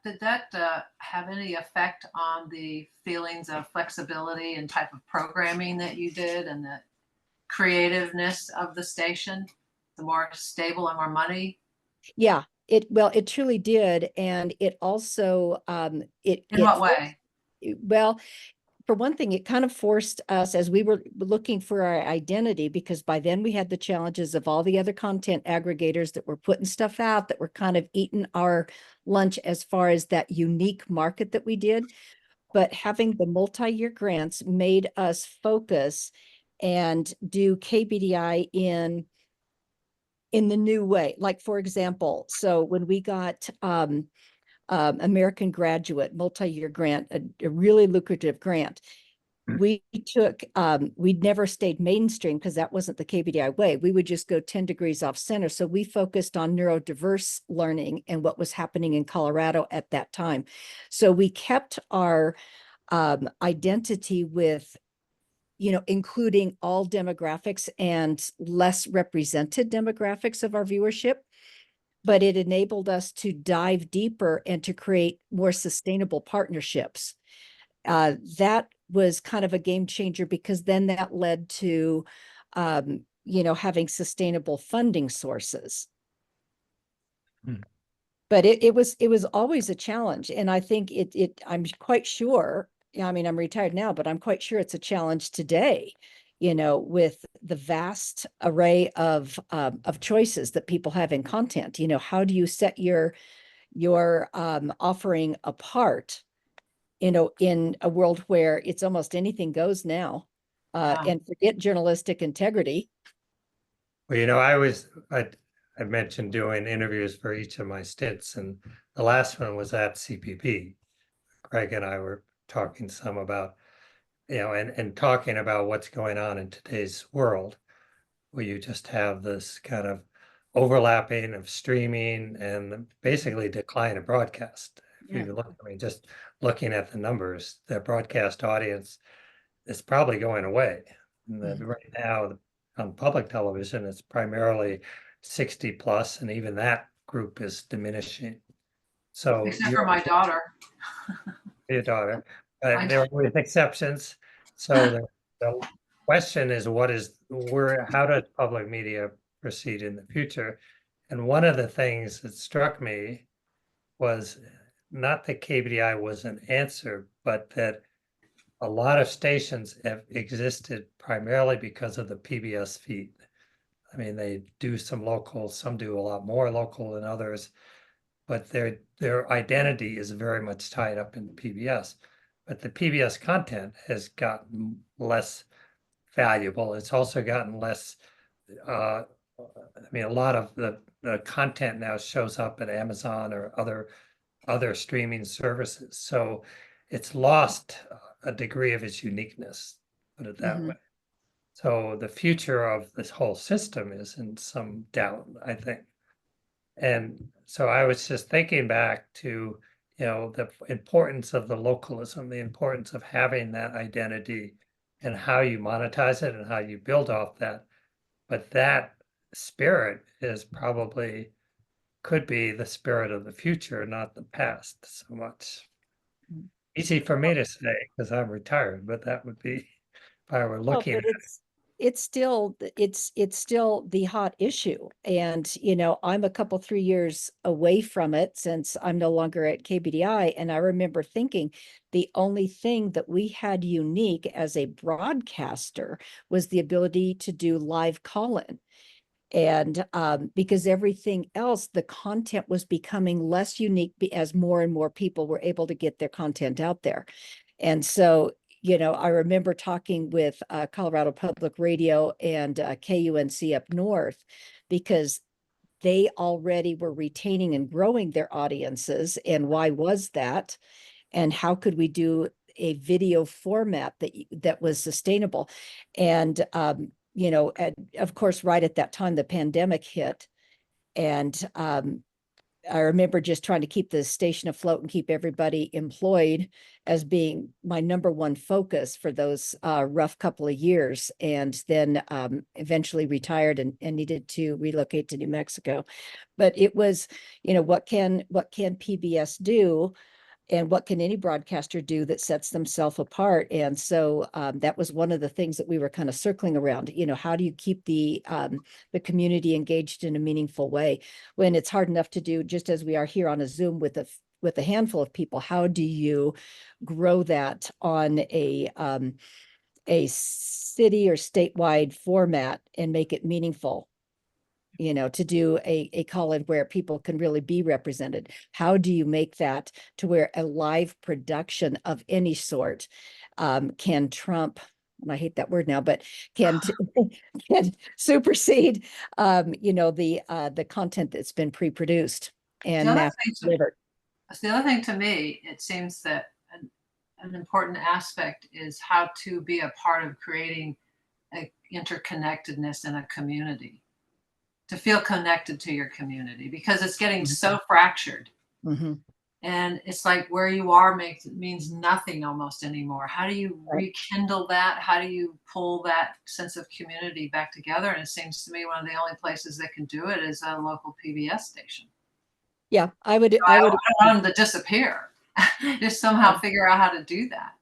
have any effect on the feelings of flexibility and type of programming that you did, and the creativeness of the station, the more stable and more money? Yeah, it truly did. And it also, In what way? Well, for one thing, it kind of forced us, as we were looking for our identity, because by then we had the challenges of all the other content aggregators that were putting stuff out that were kind of eating our lunch as far as that unique market that we did. But having the multi-year grants made us focus and do KBDI in the new way. Like, for example, so when we got American Graduate multi-year grant, a really lucrative grant, we took, we'd never stayed mainstream because that wasn't the KBDI way. We would just go 10 degrees off center. So we focused on neurodiverse learning and what was happening in Colorado at that time. So we kept our identity with, including all demographics and less represented demographics of our viewership. But it enabled us to dive deeper and to create more sustainable partnerships. That was kind of a game changer, because then that led to, having sustainable funding sources. But it was always a challenge. And I think I'm quite sure, I mean, I'm retired now, but I'm quite sure it's a challenge today, with the vast array of choices that people have in content. How do you set your offering apart, in a world where it's almost anything goes now, Yeah. and forget journalistic integrity. Well, I mentioned doing interviews for each of my stints, and the last one was at CPP. Greg and I were talking some about, and talking about what's going on in today's world, where you just have this kind of overlapping of streaming and basically decline of broadcast. If Yeah. you look, just looking at the numbers, the broadcast audience is probably going away. And that right now on public television, it's primarily 60 plus, and even that group is diminishing. So Except for my daughter. your daughter, I- there are always exceptions. So the question is, how does public media proceed in the future? And one of the things that struck me was not that KBDI was an answer, but that a lot of stations have existed primarily because of the PBS feed. I mean, they do some local, some do a lot more local than others, but their identity is very much tied up in PBS. But the PBS content has gotten less valuable. It's also gotten less. A lot of the content now shows up at Amazon or other streaming services. So it's lost a degree of its uniqueness, put it that way. So the future of this whole system is in some doubt, I think. And so I was just thinking back to, the importance of the localism, the importance of having that identity and how you monetize it and how you build off that. But that spirit is probably could be the spirit of the future, not the past so much. Easy for me to say because I'm retired, but that would be if I were Well, looking but at it's still the hot issue. And I'm a couple 3 years away from it since I'm no longer at KBDI. And I remember thinking the only thing that we had unique as a broadcaster was the ability to do live call-in. And because everything else, the content was becoming less unique as more and more people were able to get their content out there. And so, I remember talking with Colorado Public Radio and KUNC up north, because they already were retaining and growing their audiences. And why was that? And how could we do a video format that was sustainable? And and of course, right at that time, the pandemic hit. And I remember just trying to keep the station afloat and keep everybody employed as being my number one focus for those rough couple of years. And then eventually retired and needed to relocate to New Mexico. But it was, what can PBS do? And what can any broadcaster do that sets themselves apart? And so that was one of the things that we were kind of circling around. How do you keep the community engaged in a meaningful way when it's hard enough to do, just as we are here on a Zoom with a handful of people? How do you grow that on a city or statewide format and make it meaningful? To do a call-in where people can really be represented. How do you make that to where a live production of any sort can trump, and I hate that word now, but can supersede, the content that's been pre-produced and mass delivered. The other thing to me, it seems that an important aspect is how to be a part of creating a interconnectedness in a community, to feel connected to your community, because it's getting so fractured. And it's like where you are means nothing almost anymore. How do you rekindle that? How do you pull that sense of community back together? And it seems to me one of the only places that can do it is a local PBS station. Yeah, I would don't want them to disappear. Just somehow figure out how to do that.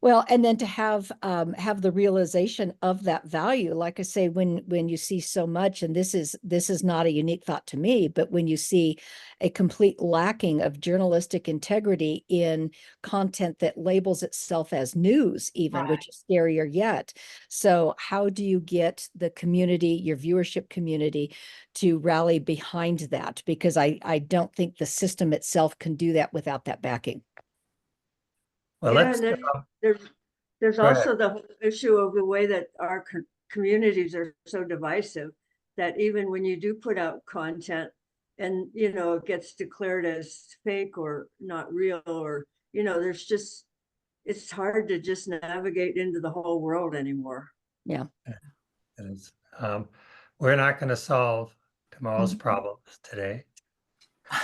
Well, and then to have the realization of that value, like I say, when you see so much, and this is not a unique thought to me, but when you see a complete lacking of journalistic integrity in content that labels itself as news, even, Right. which is scarier yet. So how do you get the community, your viewership community, to rally behind that? Because I don't think the system itself can do that without that backing. Well, Yeah, let's, and then there's go ahead. also the whole issue of the way that our communities are so divisive that even when you do put out content and, you know, it gets declared as fake or not real, or, you know, there's just, it's hard to just navigate into the whole world anymore. Yeah. It is. We're not going to solve tomorrow's Mhm. problems today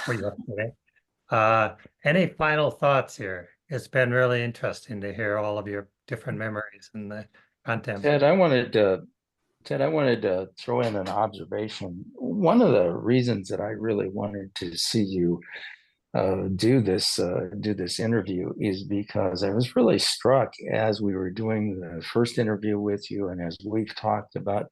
or yesterday. Any final thoughts here? It's been really interesting to hear all of your different memories and the content. Ted, I wanted to throw in an observation. One of the reasons that I really wanted to see you do this interview is because I was really struck as we were doing the first interview with you, and as we've talked about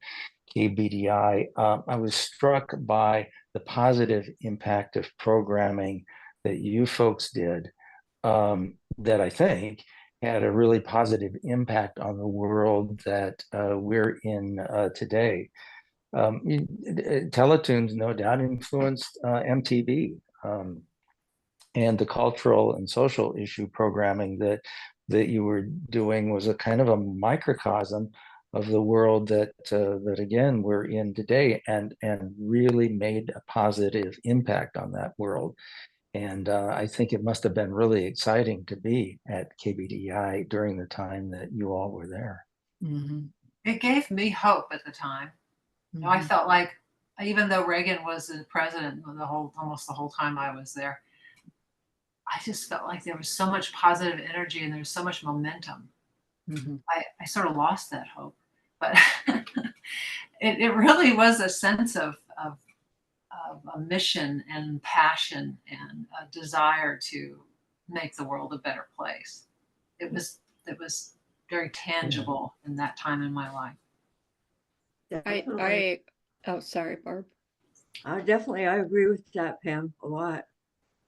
KBDI, I was struck by the positive impact of programming that you folks did, that I think had a really positive impact on the world that we're in today. Teletoons no doubt influenced MTV, and the cultural and social issue programming that you were doing was a kind of a microcosm of the world that again we're in today, and really made a positive impact on that world. And I think it must have been really exciting to be at KBDI during the time that you all were there. Mhm. It gave me hope at the time. You know, I Mhm. felt like even though Reagan was the president almost the whole time I was there, I just felt like there was so much positive energy and there was so much momentum. Mhm. I sort of lost that hope, but it really was a sense of a mission and passion and a desire to make the world a better place. It was very tangible in that time in my life. Definitely. Oh, sorry, Barb. Definitely, I agree with that, Pam, a lot.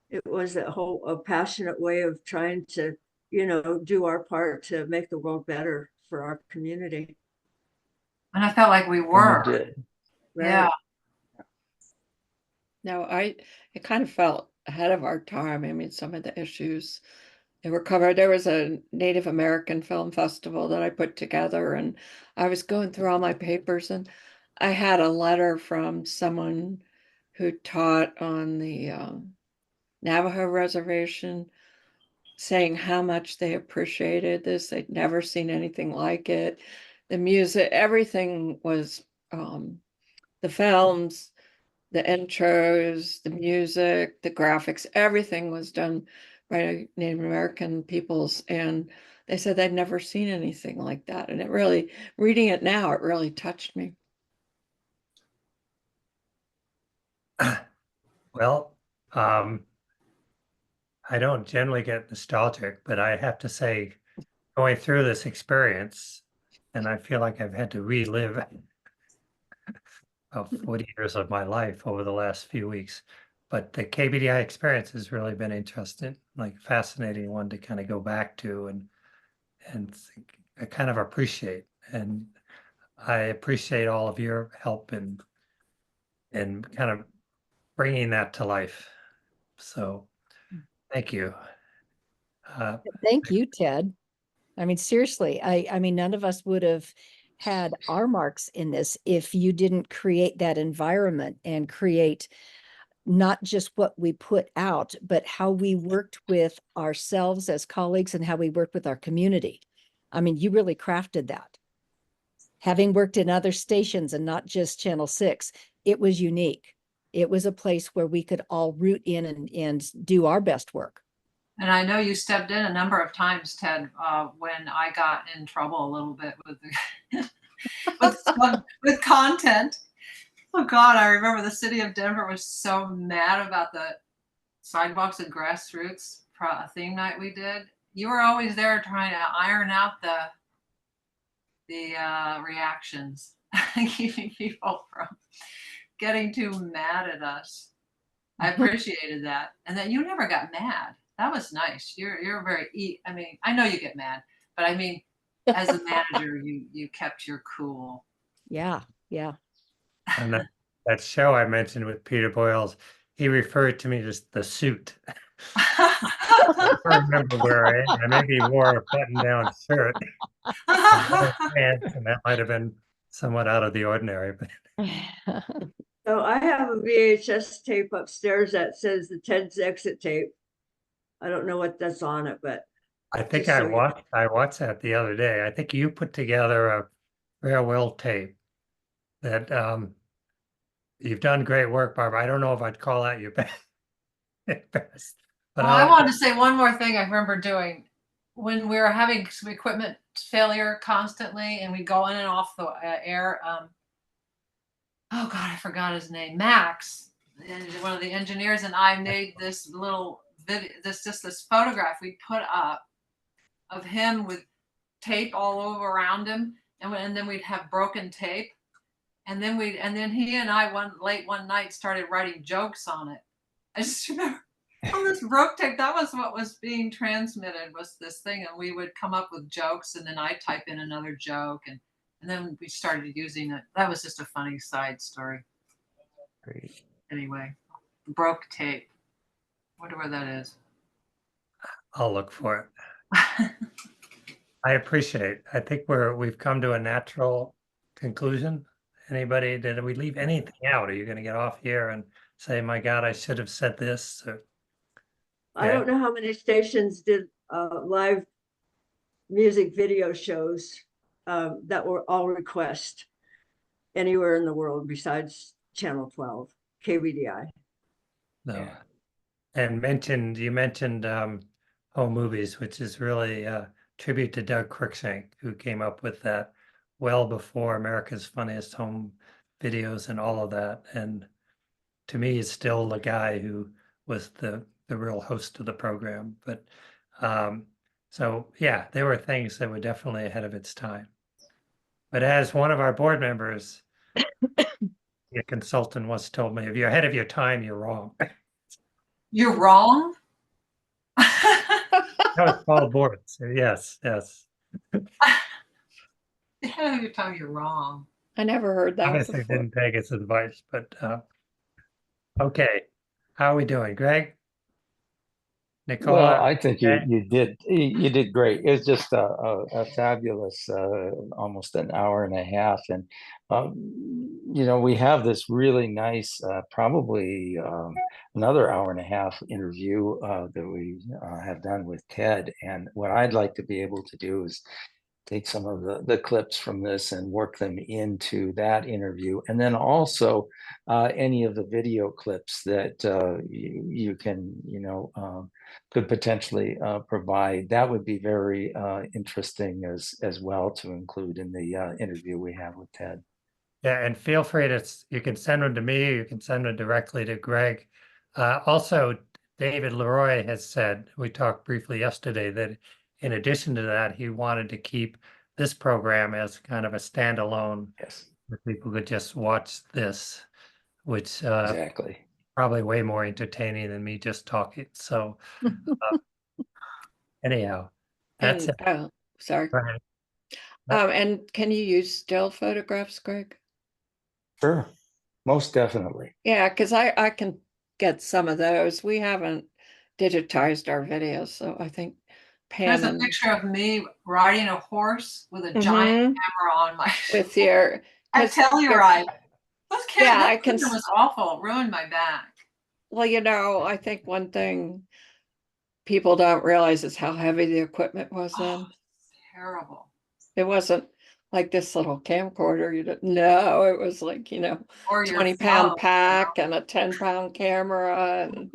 It was a passionate way of trying to, you know, do our part to make the world better for our community. And I felt like we And you were. did. Yeah. Right. No, it kind of felt ahead of our time. I mean, some of the issues that were covered. There was a Native American film festival that I put together, and I was going through all my papers, and I had a letter from someone who taught on the Navajo reservation saying how much they appreciated this. They'd never seen anything like it. The music, everything was the films, the intros, the music, the graphics, everything was done by Native American peoples. And they said they'd never seen anything like that. And it really, reading it now, it really touched me. Well, I don't generally get nostalgic, but I have to say, going through this experience, and I feel like I've had to relive about 40 years of my life over the last few weeks. But the KBDI experience has really been interesting, like fascinating one to kind of go back to and think, I kind of appreciate. And I appreciate all of your help in kind of bringing that to life. So thank you. Thank you, Ted. I mean, seriously, I mean, none of us would have had our marks in this if you didn't create that environment and create not just what we put out, but how we worked with ourselves as colleagues and how we worked with our community. I mean, you really crafted that. Having worked in other stations and not just Channel 6, it was unique. It was a place where we could all root in and do our best work. And I know you stepped in a number of times, Ted, when I got in trouble a little bit with with content. Oh God, I remember the city of Denver was so mad about the Sidewalks and Grassroots theme night we did. you were always there trying to iron out the reactions, keeping people from getting too mad at us. I appreciated that, and that you never got mad. That was nice. You're very. I mean, I know you get mad, but I mean, as a manager, you kept your cool. Yeah, yeah. And that show I mentioned with Peter Boyles, he referred to me as the suit. I don't remember wearing. I maybe wore a button-down shirt and pants, and that might have been somewhat out of the ordinary. But So I have a VHS tape upstairs that says the Ted's exit tape. I don't know what that's on it, but I think Just so you- I watched that the other day. I think you put together a farewell tape that you've done great work, Barbara. I don't know if I'd call that your best, but Well, I wanted to say one more thing I remember doing when we were having some equipment failure constantly, and we'd go in and off the air. Oh God, I forgot his name. Max, one of the engineers, and I made this little video, this photograph we put up of him with tape all over around him, and then we'd have broken tape, and then he and I one night started writing jokes on it. I just remember on this broke tape, that was what was being transmitted, was this thing, and we would come up with jokes, and then I type in another joke, and then we started using it. That was just a funny side story. Great. Anyway, broke tape. Wonder where that is. I'll look for it. I appreciate. I think we've come to a natural conclusion. Anybody, did we leave anything out? Are you going to get off here and say, "My God, I should have said this"? I don't know how many stations did live music video shows that were all request anywhere in the world besides Channel 12, KBDI. No. Yeah. And you mentioned home movies, which is really a tribute to Doug Cruikshank, who came up with that well before America's Funniest Home Videos and all of that. And to me, is still the guy who was the real host of the program. But so yeah, there were things that were definitely ahead of its time. But as one of our board members, a consultant once told me, if you're ahead of your time, you're wrong. You're wrong. That was Paul Boris. Yes, yes. Every time you're wrong. I never heard that Obviously before. didn't take his advice, but okay. How are we doing, Greg? Nicola? Well, I think okay? you did great. It's just a fabulous almost an hour and a half, and we have this really nice probably another hour and a half interview that we have done with Ted. And what I'd like to be able to do is take some of the clips from this and work them into that interview, and then also any of the video clips that you can could potentially provide. That would be very interesting as well to include in the interview we have with Ted. Yeah, and feel free you can send them to me, or you can send them directly to Greg. Also, David Leroy has said, we talked briefly yesterday, that in addition to that, he wanted to keep this program as kind of a standalone. Yes, where people could just watch this, which exactly. probably way more entertaining than me just talking. So anyhow, that's And it. oh, sorry. Go ahead. And can you use still photographs, Greg? Sure, most definitely. Yeah, because I can get some of those. We haven't digitized our videos, so I think Pam There's a picture of me riding a horse with a giant camera on my with your I tell you right. Those kids, Yeah, that I can picture was awful. It ruined my back. well, I think one thing people don't realize is how heavy the equipment was then. Terrible. It wasn't like this little camcorder. You didn't know. It was like, Or your 20-pound phone, pack and a 10-pound camera, and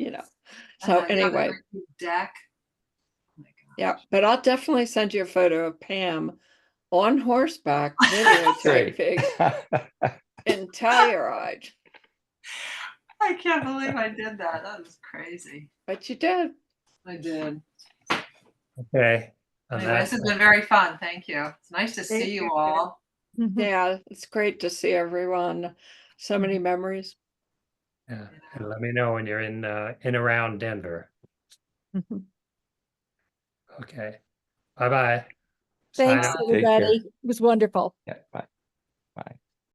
So and a anyway, big deck. Oh my God. yeah, but I'll definitely send you a photo of Pam on horseback videotaping in Telluride. I can't believe I did that. That was crazy. But you did. I did. Okay. And Anyway, this that's, has been very fun. Thank you. It's nice to Thank see you you. all. Yeah, it's great to see everyone. So many memories. yeah. And let me know when you're in around Denver. Okay. Bye-bye. Sign Thanks, out. Take care. everybody. It was wonderful. Yeah, bye.